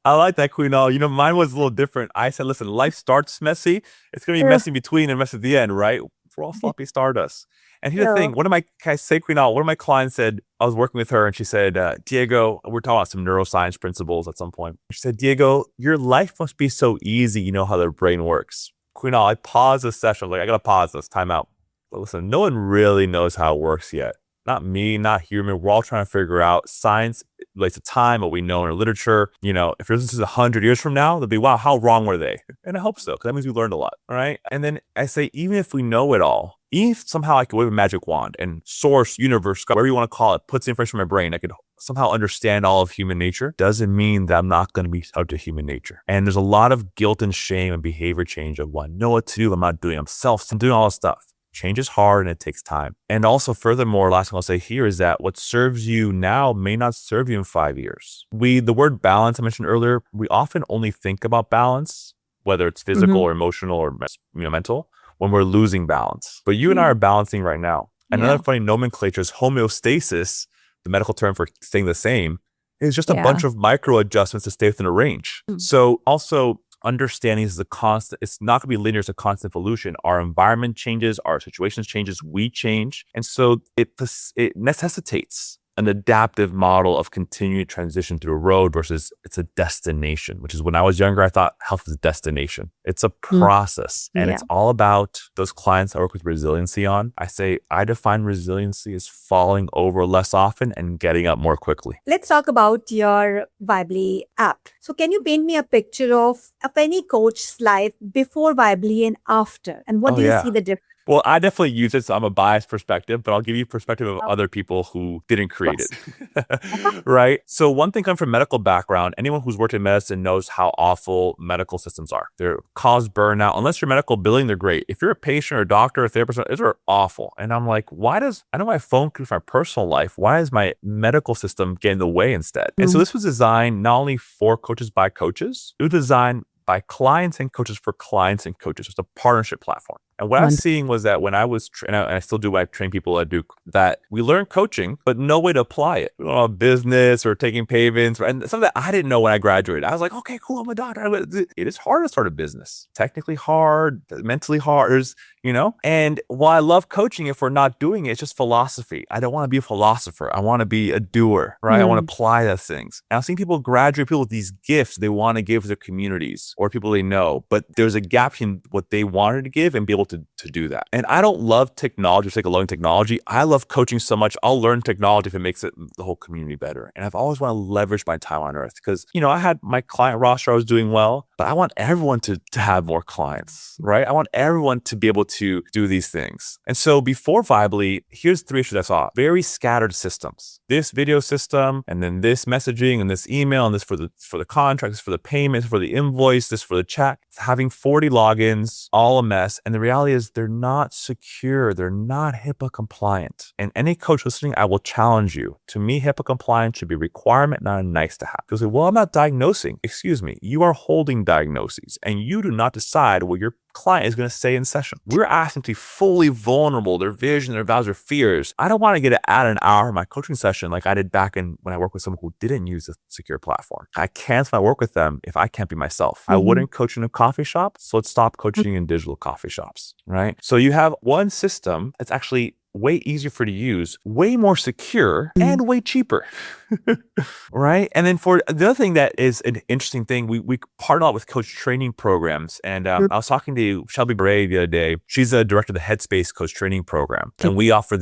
I like that, Quinal. Mine was a little different. I said, listen, life starts messy. It's going to be messy in between and messy at the end, right? We're all sloppy stardust. And here's the thing. Can I say, Quinal, one of my clients said, I was working with her and she said, Diego, we're talking about some neuroscience principles at some point. She said, Diego, your life must be so easy. You know how the brain works. Quinal, I paused the session. I was like, I got to pause this, time out. But listen, no one really knows how it works yet. Not me, not human. We're all trying to figure out science, like the time, what we know in our literature. If this is 100 years from now, they'll be, wow, how wrong were they? And I hope so, because that means we learned a lot. All right. And then I say, even if we know it all, If somehow I could wave a magic wand and source, universe, whatever you want to call it, puts information in my brain, I could somehow understand all of human nature, doesn't mean that I'm not going to be subject to human nature. And there's a lot of guilt and shame and behavior change of, well, I know what to do, I'm not doing, I'm doing all this stuff. Change is hard and it takes time. And also furthermore, last thing I'll say here is that what serves you now may not serve you in 5 years. The word balance I mentioned earlier, we often only think about balance, whether it's physical or emotional or mental, when we're losing balance. But you and I are balancing right now. Another funny nomenclature is homeostasis, the medical term for staying the same, is just a bunch of micro adjustments to stay within a range. So also understanding is it's not going to be linear, it's a constant evolution. Our environment changes, our situations changes, we change. And so it necessitates an adaptive model of continuing transition through a road versus it's a destination, which is when I was younger, I thought health was a destination. It's a process and it's all about those clients I work with resiliency on. I define resiliency as falling over less often and getting up more quickly. Let's talk about your Vibely app. So can you paint me a picture of any coach's life before Vibely and after? And what do you see the difference? Well, I definitely use it, so I'm a biased perspective, but I'll give you perspective of other people who didn't create it, right? So one thing coming from medical background, anyone who's worked in medicine knows how awful medical systems are. They're cause burnout. Unless you're medical billing, they're great. If you're a patient or a doctor or a therapist, they're awful. And I'm like, I know my phone connects my personal life. Why is my medical system getting in the way instead? And so this was designed not only for coaches by coaches, it was designed by clients and coaches for clients and coaches. It's a partnership platform. And what I was seeing was that when I was, and I still do, I train people at Duke, that we learn coaching, but no way to apply it. We don't know business or taking payments, and something that I didn't know when I graduated. I was like, okay, cool, I'm a doctor. It is hard to start a business. Technically hard, mentally hard, And while I love coaching, if we're not doing it, it's just philosophy. I don't want to be a philosopher. I want to be a doer, right? I want to apply those things. And I've seen people graduate, people with these gifts they want to give to their communities or people they know, but there's a gap in what they wanted to give and be able to do that. And I don't love technology, just like learning technology. I love coaching so much. I'll learn technology if it makes the whole community better. And I've always wanted to leverage my time on earth because, I had my client roster, I was doing well, but I want everyone to have more clients, right? I want everyone to be able to do these things. And so before Vibely, here's 3 issues I saw. Very scattered systems. This video system, and then this messaging, and this email, and this for the contract, this for the payment, this for the invoice, this for the chat. Having 40 logins, all a mess. And the reality is they're not secure. They're not HIPAA compliant. And any coach listening, I will challenge you. To me, HIPAA compliance should be a requirement, not a nice to have. You'll say, well, I'm not diagnosing. Excuse me. You are holding diagnoses and you do not decide what your client is going to say in session. We're asking to be fully vulnerable, their vision, their values, their fears. I don't want to get to add an hour of my coaching session like I did back when I worked with someone who didn't use a secure platform. I cancel my work with them if I can't be myself. I wouldn't coach in a coffee shop, so let's stop coaching in digital coffee shops, right? So you have one system that's actually way easier for you to use, way more secure, and way cheaper, right? And then for the other thing that is an interesting thing, we partner a lot with coach training programs. And I was talking to Shelby Bray the other day. She's a director of the Headspace coach training program. And we offer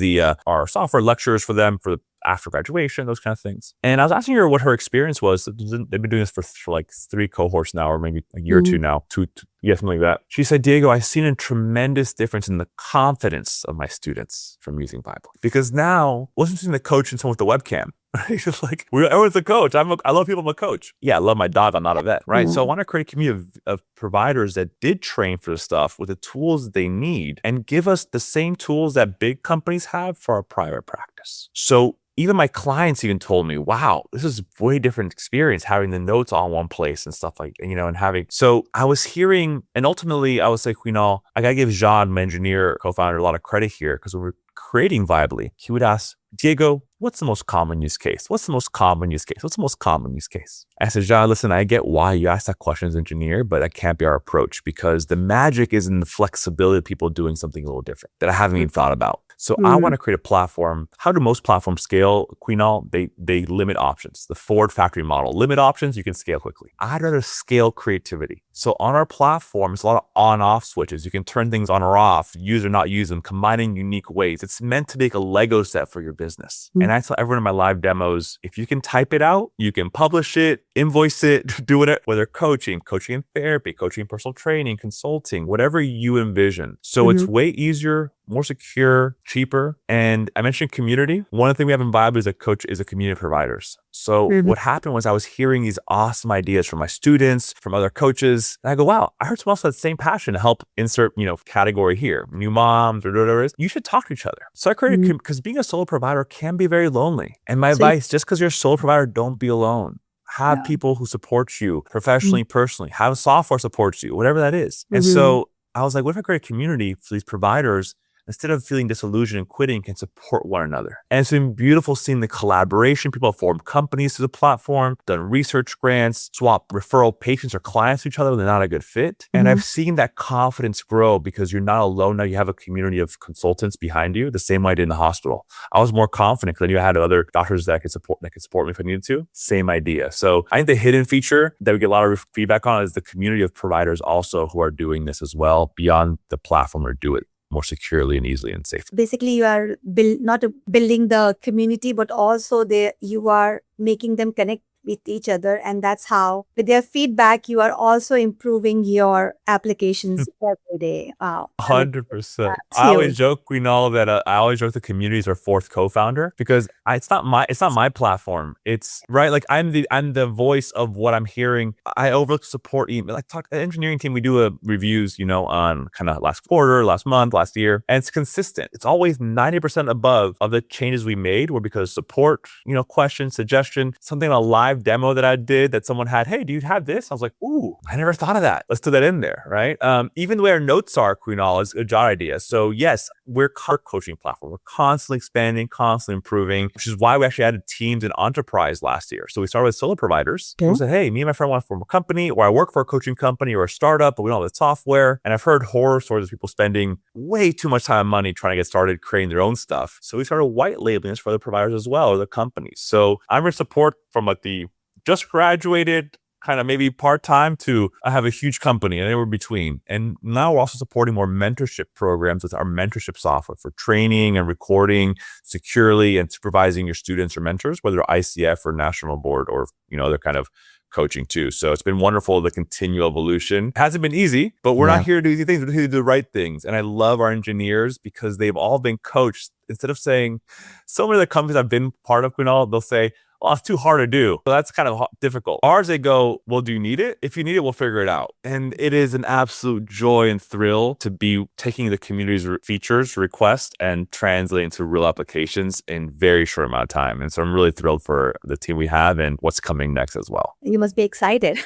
our software lectures for them for after graduation, those kind of things. And I was asking her what her experience was. They've been doing this for like 3 cohorts now, or maybe a year or 2 now, something like that. She said, Diego, I've seen a tremendous difference in the confidence of my students from using Bible. Because now, I wasn't seeing the coach and someone with the webcam. It's just like, everyone's a coach. I love people, I'm a coach. Yeah, I love my dog, I'm not a vet, right? So I want to create a community of providers that did train for this stuff with the tools that they need and give us the same tools that big companies have for our private practice. So even my clients even told me, wow, this is a way different experience having the notes all in one place and stuff like, and having, so I was hearing, and ultimately I was like, I gotta give Jean, my engineer, co-founder, a lot of credit here because when we're creating Vibely, he would ask, Diego, what's the most common use case? What's the most common use case? What's the most common use case? I said, Jean, listen, I get why you asked that question as an engineer, but that can't be our approach because the magic is in the flexibility of people doing something a little different that I haven't even thought about. So I want to create a platform. How do most platforms scale, Queenal? They limit options. The Ford factory model. Limit options, you can scale quickly. I'd rather scale creativity. So on our platform, it's a lot of on-off switches. You can turn things on or off, use or not use them, combining unique ways. It's meant to make a Lego set for your business. And I tell everyone in my live demos, if you can type it out, you can publish it, invoice it, do it, whether coaching and therapy, coaching, personal training, consulting, whatever you envision. So it's way easier, more secure, cheaper. And I mentioned community. One thing we have in Vibe is a community of providers. So what happened was I was hearing these awesome ideas from my students, from other coaches. And I go, wow, I heard someone else had the same passion to help insert, category here, new moms or whatever it is. You should talk to each other. So I created, because being a solo provider can be very lonely. And my advice, just because you're a solo provider, don't be alone. Have people who support you professionally, personally. Have software supports you, whatever that is. And so I was like, what if I create a community for these providers, instead of feeling disillusioned and quitting, can support one another? And it's been beautiful seeing the collaboration. People have formed companies through the platform, done research grants, swap referral patients or clients to each other when they're not a good fit. And I've seen that confidence grow because you're not alone now. You have a community of consultants behind you, the same way I did in the hospital. I was more confident because I knew I had other doctors that could support me if I needed to. Same idea. So I think the hidden feature that we get a lot of feedback on is the community of providers also who are doing this as well beyond the platform, or do it more securely and easily and safely. Basically, you are not building the community, but also you are making them connect with each other. And that's how, with their feedback, you are also improving your applications every day. Wow. 100%. I always joke, the community is our fourth co-founder, because it's not my platform. It's right. Like I'm the voice of what I'm hearing. I overlook support email. Like the engineering team, we do reviews, on kind of last quarter, last month, last year. And it's consistent. It's always 90% above of the changes we made were because support, questions, suggestion, something on a live demo that I did that someone had, hey, do you have this? I was like, ooh, I never thought of that. Let's do that in there, right? Even the way our notes are, Kunal, is a job idea. So yes, we're a coaching platform. We're constantly expanding, constantly improving, which is why we actually added teams in enterprise last year. So we started with solo providers who said, hey, me and my friend want to form a company, or I work for a coaching company or a startup, but we don't have the software. And I've heard horror stories of people spending way too much time and money trying to get started creating their own stuff. So we started white labeling this for the providers as well, or the companies. So I'm going to support from like the just graduated, kind of maybe part-time, to I have a huge company and anywhere between. And now we're also supporting more mentorship programs with our mentorship software for training and recording securely and supervising your students or mentors, whether ICF or national board or, other kind of coaching too. So it's been wonderful, the continual evolution. It hasn't been easy, but we're not here to do easy things, we're here to do the right things. And I love our engineers because they've all been coached. Instead of saying, so many of the companies I've been part of, they'll say, well, it's too hard to do. So that's kind of difficult. Ours, they go, well, do you need it? If you need it, we'll figure it out. And it is an absolute joy and thrill to be taking the community's features, requests, and translating to real applications in very short amount of time. And so I'm really thrilled for the team we have and what's coming next as well. You must be excited.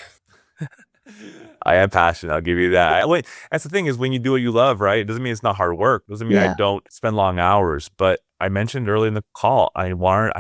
I am passionate. I'll give you that. That's the thing, is when you do what you love, right? It doesn't mean it's not hard work. It doesn't mean I don't spend long hours, but I mentioned early in the call, I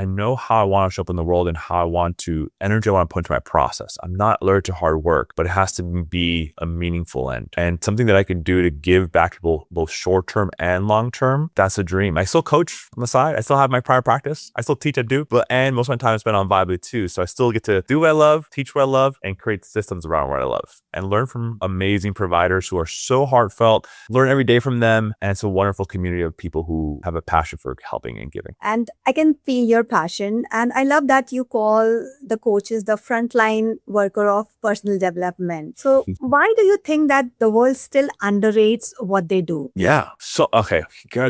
know how I want to show up in the world and how I want to, energy I want to put into my process. I'm not allergic to hard work, but it has to be a meaningful end and something that I can do to give back to people, both short-term and long-term. That's a dream. I still coach on the side. I still have my private practice. I still teach at Duke, and most of my time is spent on Vibe too. So I still get to do what I love, teach what I love, and create systems around what I love and learn from amazing providers who are so heartfelt, learn every day from them. And it's a wonderful community of people who have a passion for helping and giving. And I can feel your passion. And I love that you call the coaches the frontline worker of personal development. So why do you think that the world still underrates what they do? Yeah. So, okay.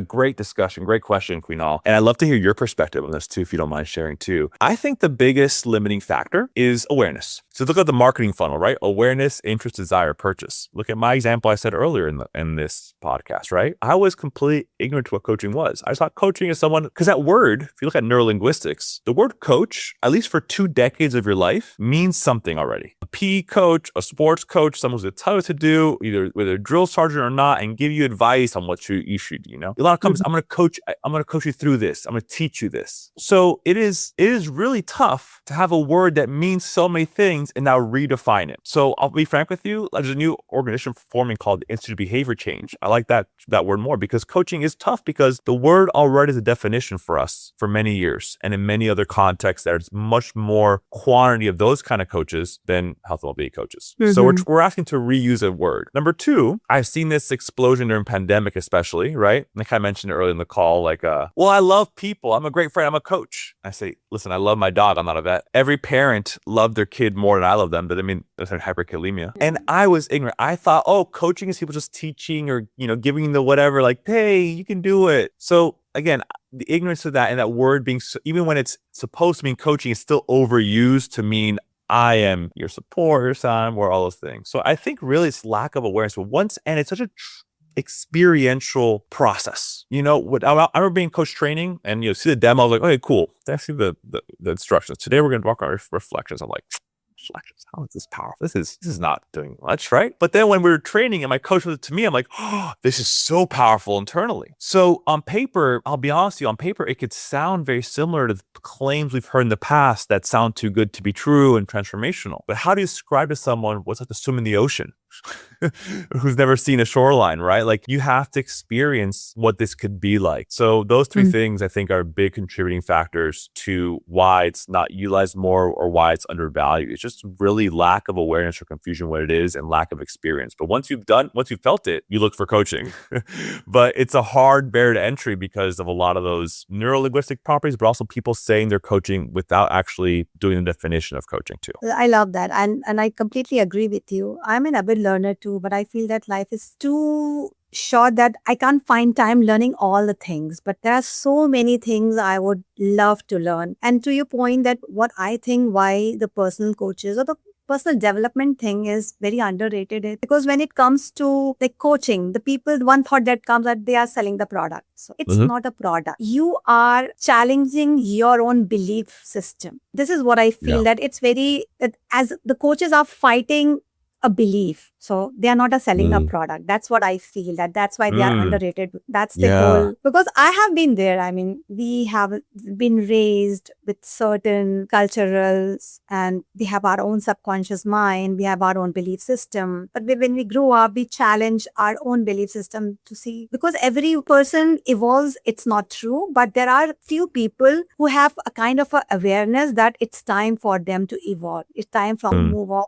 Great discussion. Great question, Kunal. And I'd love to hear your perspective on this too, if you don't mind sharing too. I think the biggest limiting factor is awareness. So look at the marketing funnel, right? Awareness, interest, desire, purchase. Look at my example I said earlier in this podcast, right? I was completely ignorant to what coaching was. I thought coaching is someone, because that word, if you look at neurolinguistics, the word coach, at least for 2 decades of your life, means something already. A PE coach, a sports coach, someone who's tell you what to do, either whether a drill sergeant or not, and give you advice on what you should, A lot of companies, I'm going to coach you through this. I'm going to teach you this. So it is really tough to have a word that means so many things and now redefine it. So I'll be frank with you, there's a new organization forming called the Institute of Behavior Change. I like that word more, because coaching is tough because the word already is as a definition for us for many years. And in many other contexts, there's much more quantity of those kind of coaches than health and well-being coaches. So we're asking to reuse a word. Number two, I've seen this explosion during pandemic, especially, right? And I kind of mentioned it earlier in the call, like, well, I love people. I'm a great friend. I'm a coach. I say, listen, I love my dog. I'm not a vet. Every parent loved their kid more than I love them. But I mean, there's hyperkalemia. And I was ignorant. I thought, oh, coaching is people just teaching or, giving the whatever, like, hey, you can do it. So again, the ignorance of that and that word being, even when it's supposed to mean coaching, is still overused to mean I am your support, your son, or all those things. So I think really it's lack of awareness. But and it's such a experiential process. I remember being coach training and see the demo. I was like, okay, cool. Let's see the instructions. Today we're going to walk on reflections. I'm like, reflections. How is this powerful? This is not doing much, right? But then when we were training and my coach was to me, I'm like, oh, this is so powerful internally. So on paper, I'll be honest with you, on paper, it could sound very similar to the claims we've heard in the past that sound too good to be true and transformational. But how do you describe to someone what's like to swim in the ocean? Who's never seen a shoreline, right? Like you have to experience what this could be like. So those three things I think are big contributing factors to why it's not utilized more or why it's undervalued. It's just really lack of awareness or confusion what it is and lack of experience. But once you've felt it, you look for coaching. But it's a hard barrier to entry because of a lot of those neuro-linguistic properties, but also people saying they're coaching without actually doing the definition of coaching too. I love that. And I completely agree with you. I'm an avid learner too, but I feel that life is too short that I can't find time learning all the things. But there are so many things I would love to learn. And to your point that what I think why the personal coaches or the personal development thing is very underrated is because when it comes to like coaching, one thought that comes that they are selling the product. So it's not a product. You are challenging your own belief system. This is what I feel that it's that as the coaches are fighting a belief. So they are not selling a product. That's what I feel. That's why they are underrated. That's the goal. Because I have been there. I mean, we have been raised with certain culturals and we have our own subconscious mind. We have our own belief system. But when we grow up, we challenge our own belief system to see. Because every person evolves, it's not true. But there are few people who have a kind of awareness that it's time for them to evolve. It's time for move on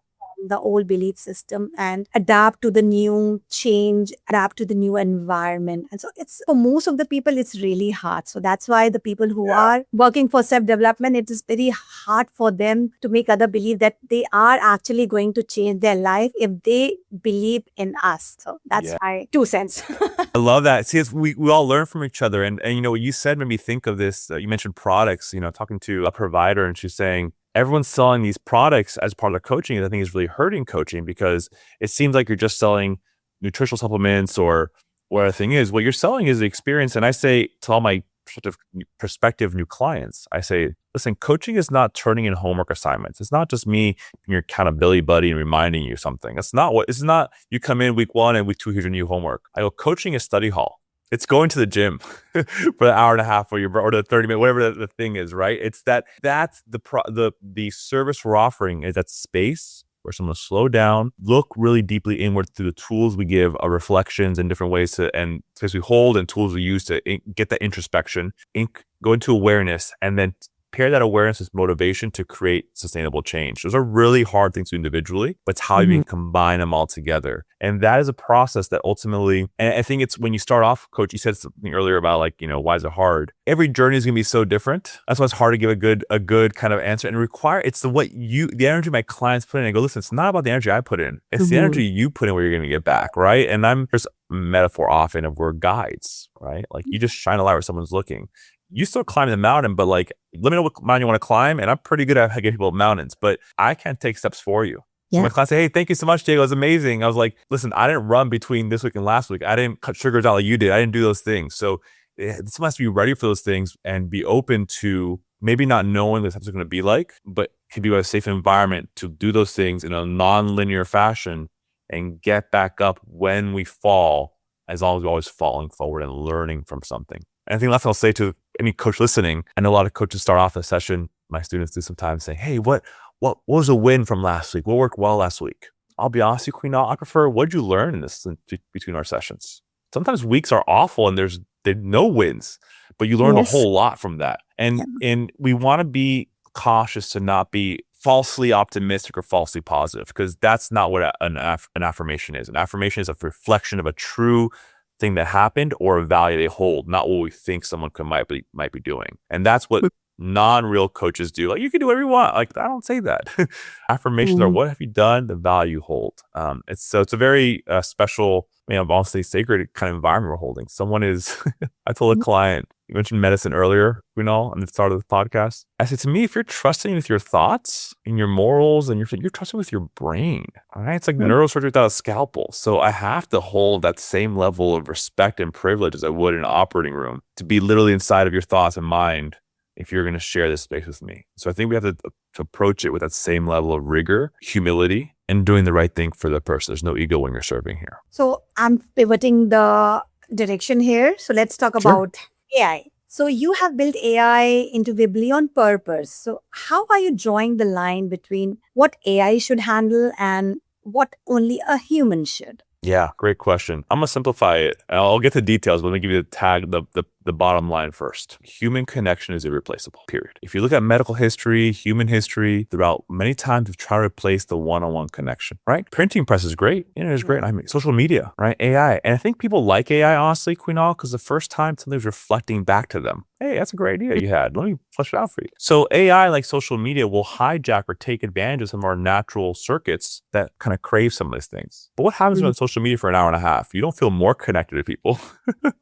the old belief system and adapt to the new change, adapt to the new environment. And so it's for most of the people, it's really hard. So that's why the people who are working for self-development, it is very hard for them to make other believe that they are actually going to change their life if they believe in us. So that's my 2 cents. I love that. See, we all learn from each other. And what you said made me think of this. You mentioned products, talking to a provider and she's saying, everyone's selling these products as part of their coaching. And I think is really hurting coaching because it seems like you're just selling nutritional supplements or whatever the thing is. What you're selling is the experience. And I say to all my sort of prospective new clients, I say, listen, coaching is not turning in homework assignments. It's not just me being your accountability buddy and reminding you something. It's not you come in week 1 and week 2, here's your new homework. I go, coaching is study hall. It's going to the gym for the hour and a half or the 30 minutes, whatever the thing is, right? It's that's the service we're offering is that space where someone will slow down, look really deeply inward through the tools we give, our reflections and different ways and space we hold and tools we use to get that introspection, go into awareness, and then pair that awareness with motivation to create sustainable change. Those are really hard things to do individually, but it's how you can combine them all together. And that is a process that ultimately, and I think it's when you start off, Coach, you said something earlier about why is it hard? Every journey is going to be so different. That's why it's hard to give a good kind of answer and it's the energy my clients put in. I go, listen, it's not about the energy I put in. It's the energy you put in where you're going to get back, right? And there's a metaphor often of we're guides, right? Like you just shine a light where someone's looking. You still climb the mountain, but let me know what mountain you want to climb. And I'm pretty good at getting people up mountains, but I can't take steps for you. So my clients say, hey, thank you so much, Diego. It was amazing. I was like, listen, I didn't run between this week and last week. I didn't cut sugars out like you did. I didn't do those things. So this must be ready for those things and be open to maybe not knowing what it's going to be like, but can be a safe environment to do those things in a non-linear fashion and get back up when we fall, as long as we're always falling forward and learning from something. And I think last thing I'll say to any coach listening, I know a lot of coaches start off a session, my students do sometimes say, hey, what was a win from last week? What worked well last week? I'll be honest with you, Queen, I prefer, what did you learn in this between our sessions? Sometimes weeks are awful and there's no wins, but you learn a Yes. whole lot from that. And we want to be cautious to not be falsely optimistic or falsely positive, because that's not what an affirmation is. An affirmation is a reflection of a true thing that happened or a value they hold, not what we think someone might be doing. And that's what non-real coaches do. Like, you can do whatever you want. Like, I don't say that. Affirmations are, what have you done? The value you hold. It's a very special, honestly sacred kind of environment we're holding. Someone is, I told a client, you mentioned medicine earlier, on the start of the podcast. I said, to me, if you're trusting with your thoughts and your morals and you're trusting with your brain, all right? It's like neurosurgery without a scalpel. So I have to hold that same level of respect and privilege as I would in an operating room to be literally inside of your thoughts and mind if you're going to share this space with me. So I think we have to approach it with that same level of rigor, humility, and doing the right thing for the person. There's no ego when you're serving here. So I'm pivoting the direction here. So let's talk about AI. So you have built AI into Weebly on purpose. So how are you drawing the line between what AI should handle and what only a human should? Yeah, great question. I'm going to simplify it. I'll get to details, but let me give you the bottom line first. Human connection is irreplaceable, period. If you look at medical history, human history, throughout many times we've tried to replace the one-on-one connection, right? Printing press is great. Internet is great. I mean, social media, right? AI. And I think people like AI, honestly, Queenal, because the first time something's reflecting back to them. Hey, that's a great idea you had. Let me flesh it out for you. So AI, like social media, will hijack or take advantage of some of our natural circuits that kind of crave some of these things. But what happens when you're on social media for an hour and a half? You don't feel more connected to people,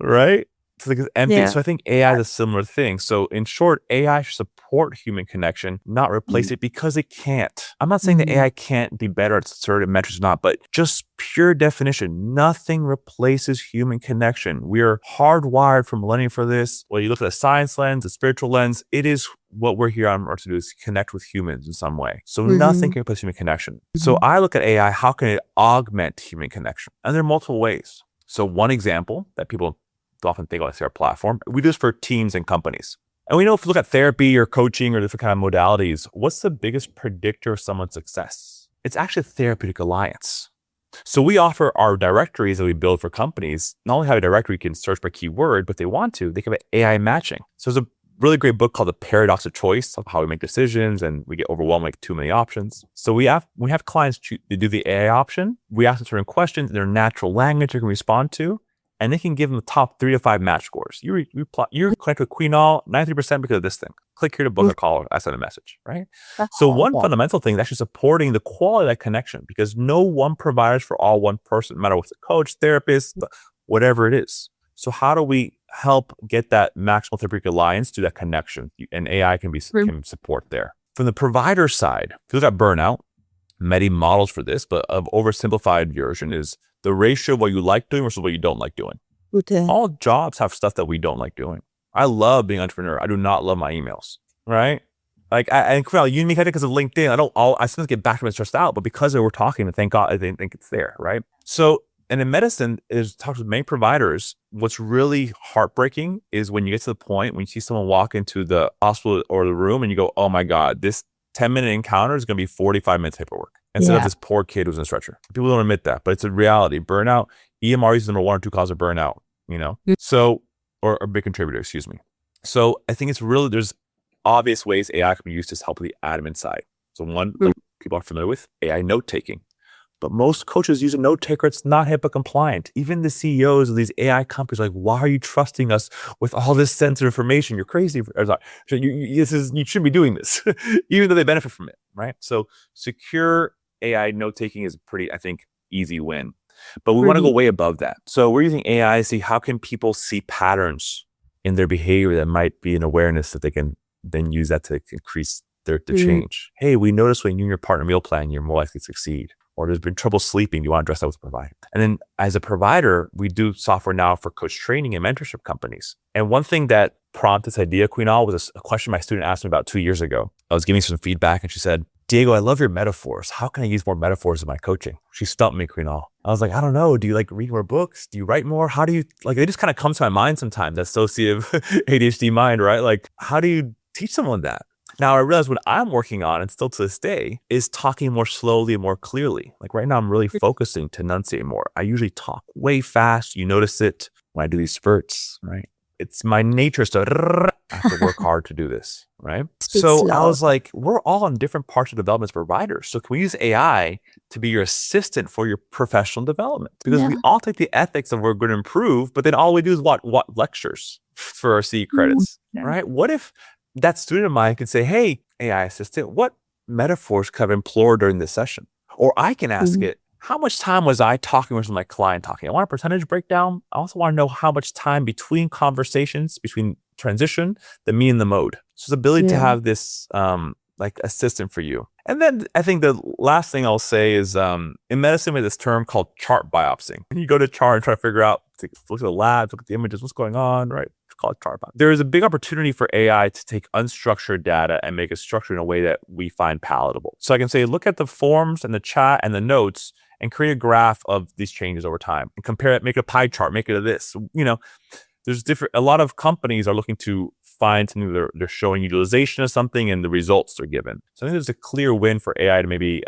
right? It's like it's empty. Yeah. So I think AI is a similar thing. So in short, AI should support human connection, not replace it, because it can't. I'm not saying that AI can't be better at certain metrics or not, but just pure definition, nothing replaces human connection. We are hardwired from millennia for this. Well, you look at the science lens, the spiritual lens, it is what we're here on earth to do, is connect with humans in some way. So nothing can replace human connection. So I look at AI, how can it augment human connection? And there are multiple ways. So one example that people often think, let's say our platform, we do this for teams and companies. And we know if you look at therapy or coaching or different kind of modalities, what's the biggest predictor of someone's success? It's actually therapeutic alliance. So we offer our directories that we build for companies. Not only have a directory you can search by keyword, but they want to, they can have AI matching. So there's a really great book called The Paradox of Choice, of how we make decisions and we get overwhelmed with too many options. So we have clients to do the AI option. We ask them certain questions in their natural language they can respond to, and they can give them the top 3 to 5 match scores. You're connected with Queenal 93% because of this thing. Click here to book a call or send a message, right? So one fundamental thing is actually supporting the quality of that connection, because no one provider is for all one person, no matter what's a coach, therapist, whatever it is. So how do we help get that maximal therapeutic alliance to that connection? And AI can support there. From the provider side, if you look at Burnout, many models for this, but an oversimplified version is the ratio of what you like doing versus what you don't like doing. Okay. All jobs have stuff that we don't like doing. I love being an entrepreneur. I do not love my emails, right? Like, you and me, I think because of LinkedIn, I sometimes get back to it and stressed out, but because we're talking, and thank God, I think it's there, right? So, and in medicine, talks with many providers. What's really heartbreaking is when you get to the point when you see someone walk into the hospital or the room and you go, oh my God, this 10-minute encounter is going to be 45 minutes paperwork instead of this poor kid who's in a stretcher. People don't admit that, but it's a reality. Burnout, EMR is the number 1 or 2 cause of burnout, So, or a big contributor, excuse me. So I think there's obvious ways AI can be used to help the admin side. So one, like people are familiar with, AI note-taking. But most coaches use a note taker. It's not HIPAA compliant. Even the CEOs of these AI companies are like, why are you trusting us with all this sensitive information? You're crazy. You shouldn't be doing this, even though they benefit from it, right? So secure AI note taking is a pretty, I think, easy win. But we want to go way above that. So we're using AI to see how can people see patterns in their behavior that might be an awareness that they can then use that to increase their change. Hey, we noticed when you and your partner meal plan, you're more likely to succeed. Or there's been trouble sleeping, you want to address that with a provider. And then as a provider, we do software now for coach training and mentorship companies. And one thing that prompted this idea, Queenal, was a question my student asked me about 2 years ago. I was giving some feedback and she said, Diego, I love your metaphors. How can I use more metaphors in my coaching? She stumped me, Queenal. I was like, I don't know. Do you read more books? Do you write more? How do you, they just kind of come to my mind sometimes, that associative ADHD mind, right? How do you teach someone that? Now, I realize what I'm working on, and still to this day, is talking more slowly and more clearly. Right now, I'm really focusing to enunciate more. I usually talk way fast. You notice it when I do these spurts, right? it's my nature is to I have to work hard to do this, right? Speak So I slow. was like, we're all on different parts of development as providers. So can we use AI to be your assistant for your professional development? Because we Yeah. all take the ethics of we're going to improve, but then all we do is what lectures for our CE credits, Yeah. right? What if that student of mine could say, hey, AI assistant, what metaphors could I implore during this session? Or I can ask it, how much time was I talking with my client talking? I want a percentage breakdown. I also want to know how much time between conversations, between transition, the me and the mode. So the ability to Yeah. have this like assistant for you. And then I think the last thing I'll say is in medicine we have this term called chart biopsying. When you go to chart and try to figure out, look at the labs, look at the images, what's going on, right? It's called chart biopsy. There is a big opportunity for AI to take unstructured data and make it structured in a way that we find palatable. So I can say, look at the forms and the chat and the notes and create a graph of these changes over time and compare it, make a pie chart, make it a this. There's a lot of companies are looking to find something they're showing utilization of something and the results they're given. So I think there's a clear win for AI to maybe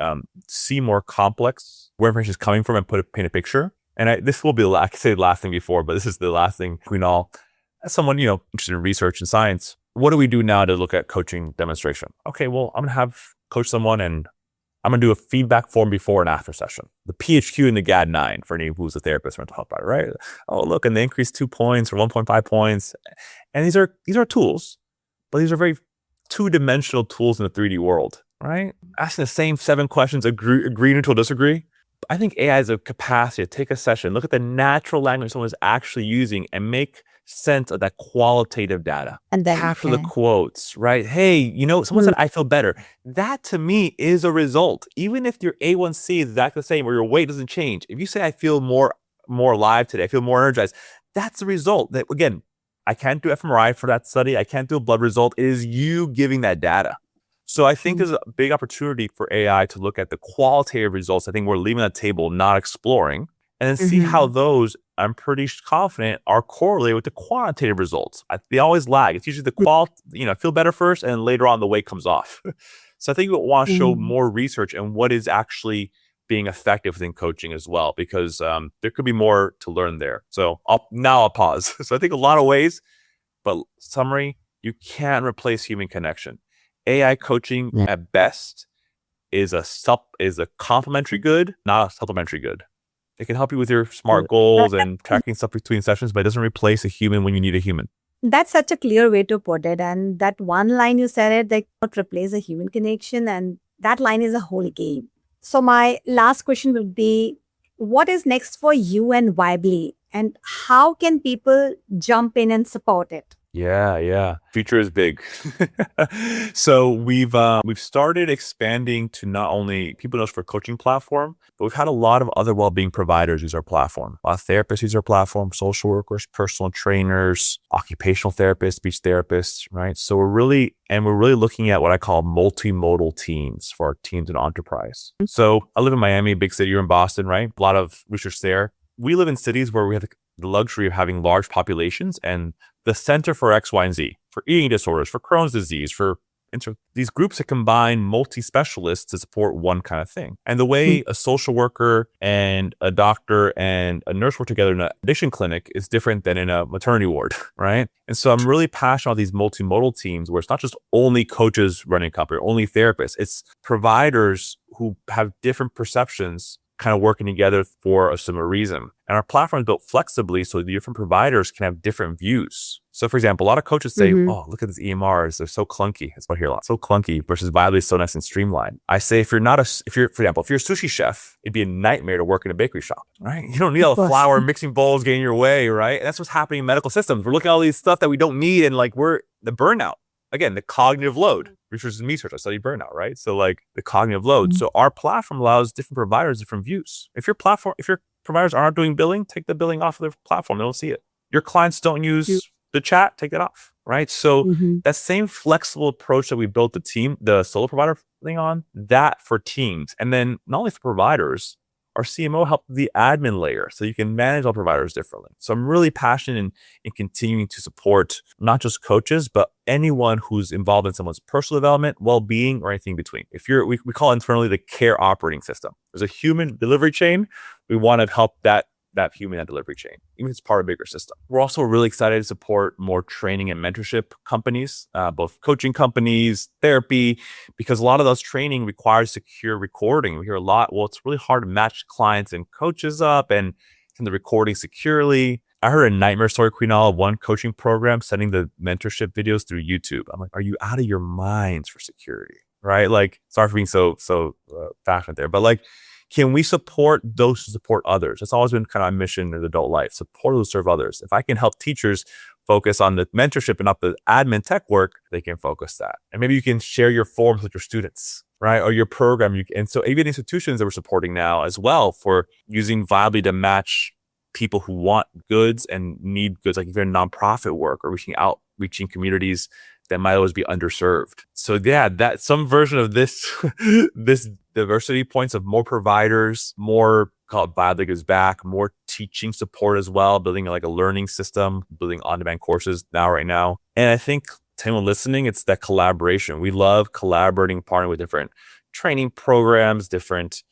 see more complex where information is coming from and paint a picture. And this will be I could say the last thing before, but this is the last thing between all. As someone, interested in research and science, what do we do now to look at coaching demonstration? Okay, well, I'm going to coach someone and I'm going to do a feedback form before and after session. The PHQ and the GAD-9 for anyone who's a therapist or mental health provider, right? Oh, look, and they increased 2 points or 1.5 points. And these are tools, but these are very two-dimensional tools in the 3D world, right? Asking the same 7 questions, agree until disagree. I think AI has a capacity to take a session, look at the natural language someone is actually using and make sense of that qualitative data. And then Capture the quotes, right? Hey, someone said, I feel better. That to me is a result. Even if your A1C is exactly the same or your weight doesn't change. If you say, I feel more alive today, I feel more energized, that's the result. That again, I can't do fMRI for that study. I can't do a blood result. It is you giving that data. So I think there's a big opportunity for AI to look at the qualitative results. I think we're leaving that table, not exploring, and then see how those, I'm pretty confident, are correlated with the quantitative results. They always lag. It's usually the feel better first, and later on the weight comes off. So I think we want to show more research and what is actually being effective within coaching as well, because there could be more to learn there. So I'll pause. So I think a lot of ways, but summary, you can't replace human connection. AI coaching at best is a complementary good, not a supplementary good. It can help you with your SMART goals and tracking stuff between sessions, but it doesn't replace a human when you need a human. That's such a clear way to put it. And that one line you said it, they cannot replace a human connection. And that line is a whole game. So my last question would be, what is next for you and Vibely? And how can people jump in and support it? Yeah. Future is big. So we've started expanding to not only people know us for a coaching platform, but we've had a lot of other well-being providers use our platform. A lot of therapists use our platform, social workers, personal trainers, occupational therapists, speech therapists, right? So we're really looking at what I call multimodal teams for our teams in enterprise. So I live in Miami, big city. You're in Boston, right? A lot of research there. We live in cities where we have the luxury of having large populations and the center for X, Y, and Z, for eating disorders, for Crohn's disease, for these groups that combine multi-specialists to support one kind of thing. And the way a social worker and a doctor and a nurse work together in an addiction clinic is different than in a maternity ward, right? And so I'm really passionate about these multimodal teams where it's not just only coaches running a company, or only therapists. It's providers who have different perceptions kind of working together for a similar reason. And our platform is built flexibly so the different providers can have different views. So for example, a lot of coaches say, oh, look at these EMRs. They're so clunky. That's what I hear a lot. So clunky versus Vibely is so nice and streamlined. I say, for example, if you're a sushi chef, it'd be a nightmare to work in a bakery shop, right? You don't need all the flour mixing bowls getting in your way, right? And that's what's happening in medical systems. We're looking at all these stuff that we don't need. And we're the burnout. Again, the cognitive load. Research is research. I study burnout, right? So the cognitive load. So our platform allows different providers different views. If your providers aren't doing billing, take the billing off of their platform. They don't see it. Your clients don't use the chat, take that off, right? So that same flexible approach that we built the solo provider thing on, that for teams. And then not only for providers, our CMO helped the admin layer so you can manage all providers differently. So I'm really passionate in continuing to support not just coaches, but anyone who's involved in someone's personal development, well-being, or anything in between. We call internally the care operating system. There's a human delivery chain. We want to help that that human, that delivery chain, even if it's part of a bigger system. We're also really excited to support more training and mentorship companies, both coaching companies, therapy, because a lot of those training requires secure recording. We hear a lot, well, it's really hard to match clients and coaches up and send the recording securely. I heard a nightmare story, Queenal, of one coaching program sending the mentorship videos through YouTube. I'm like, are you out of your minds for security? Right? Like, sorry for being so passionate there, but like, can we support those who support others? It's always been kind of my mission in adult life, support those who serve others. If I can help teachers focus on the mentorship and not the admin tech work, they can focus that. And maybe you can share your forms with your students, right? Or your program. And so even institutions that we're supporting now as well for using Viably to match people who want goods and need goods, like even nonprofit work or reaching communities that might always be underserved. So yeah, that some version of this, this diversity points of more providers, more called Viably Gives Back, more teaching support as well, building like a learning system, building on-demand courses right now. And I think to anyone listening, it's that collaboration. We love collaborating, partnering with different training programs, different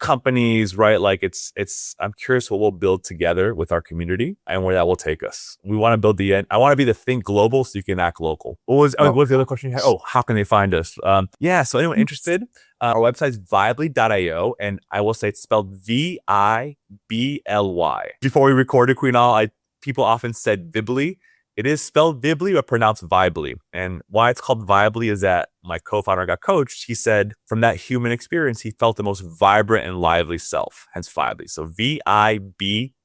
companies, right? Like I'm curious what we'll build together with our community and where that will take us. We want to build I want to be the think global so you can act local. What was the other question you had? Oh, how can they find us? So anyone interested, our website is viably.io, and I will say it's spelled Vibly. Before we recorded, Queenal, people often said Vibly. It is spelled Vibly, but pronounced Vibly. And why it's called Vibly is that my co-founder got coached. He said from that human experience, he felt the most vibrant and lively self, hence Vibly. So Vibly.io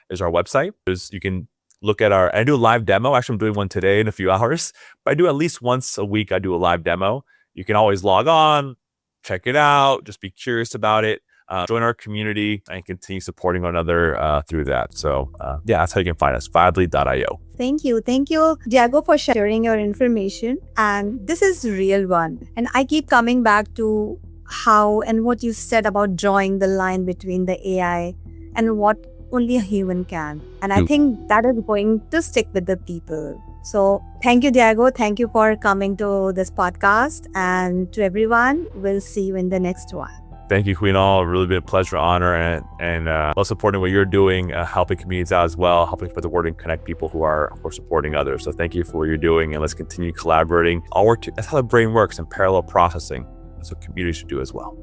is our website. You can look at I do a live demo. Actually, I'm doing one today in a few hours, but I do at least once a week. I do a live demo. You can always log on, check it out, just be curious about it. Join our community and continue supporting one another through that. So that's how you can find us, Vibly.io. Thank you, Diego, for sharing your information. And this is a real one. And I keep coming back to how and what you said about drawing the line between the AI and what only a human can. And I think that is going to stick with the people. So thank you, Diego. Thank you for coming to this podcast. And to everyone, we'll see you in the next one. Thank you, Queenal. Really been a pleasure, honor, and love supporting what you're doing, helping communities out as well, helping spread the word and connect people who are supporting others. So thank you for what you're doing, and let's continue collaborating. That's how the brain works in parallel processing. That's what communities should do as well.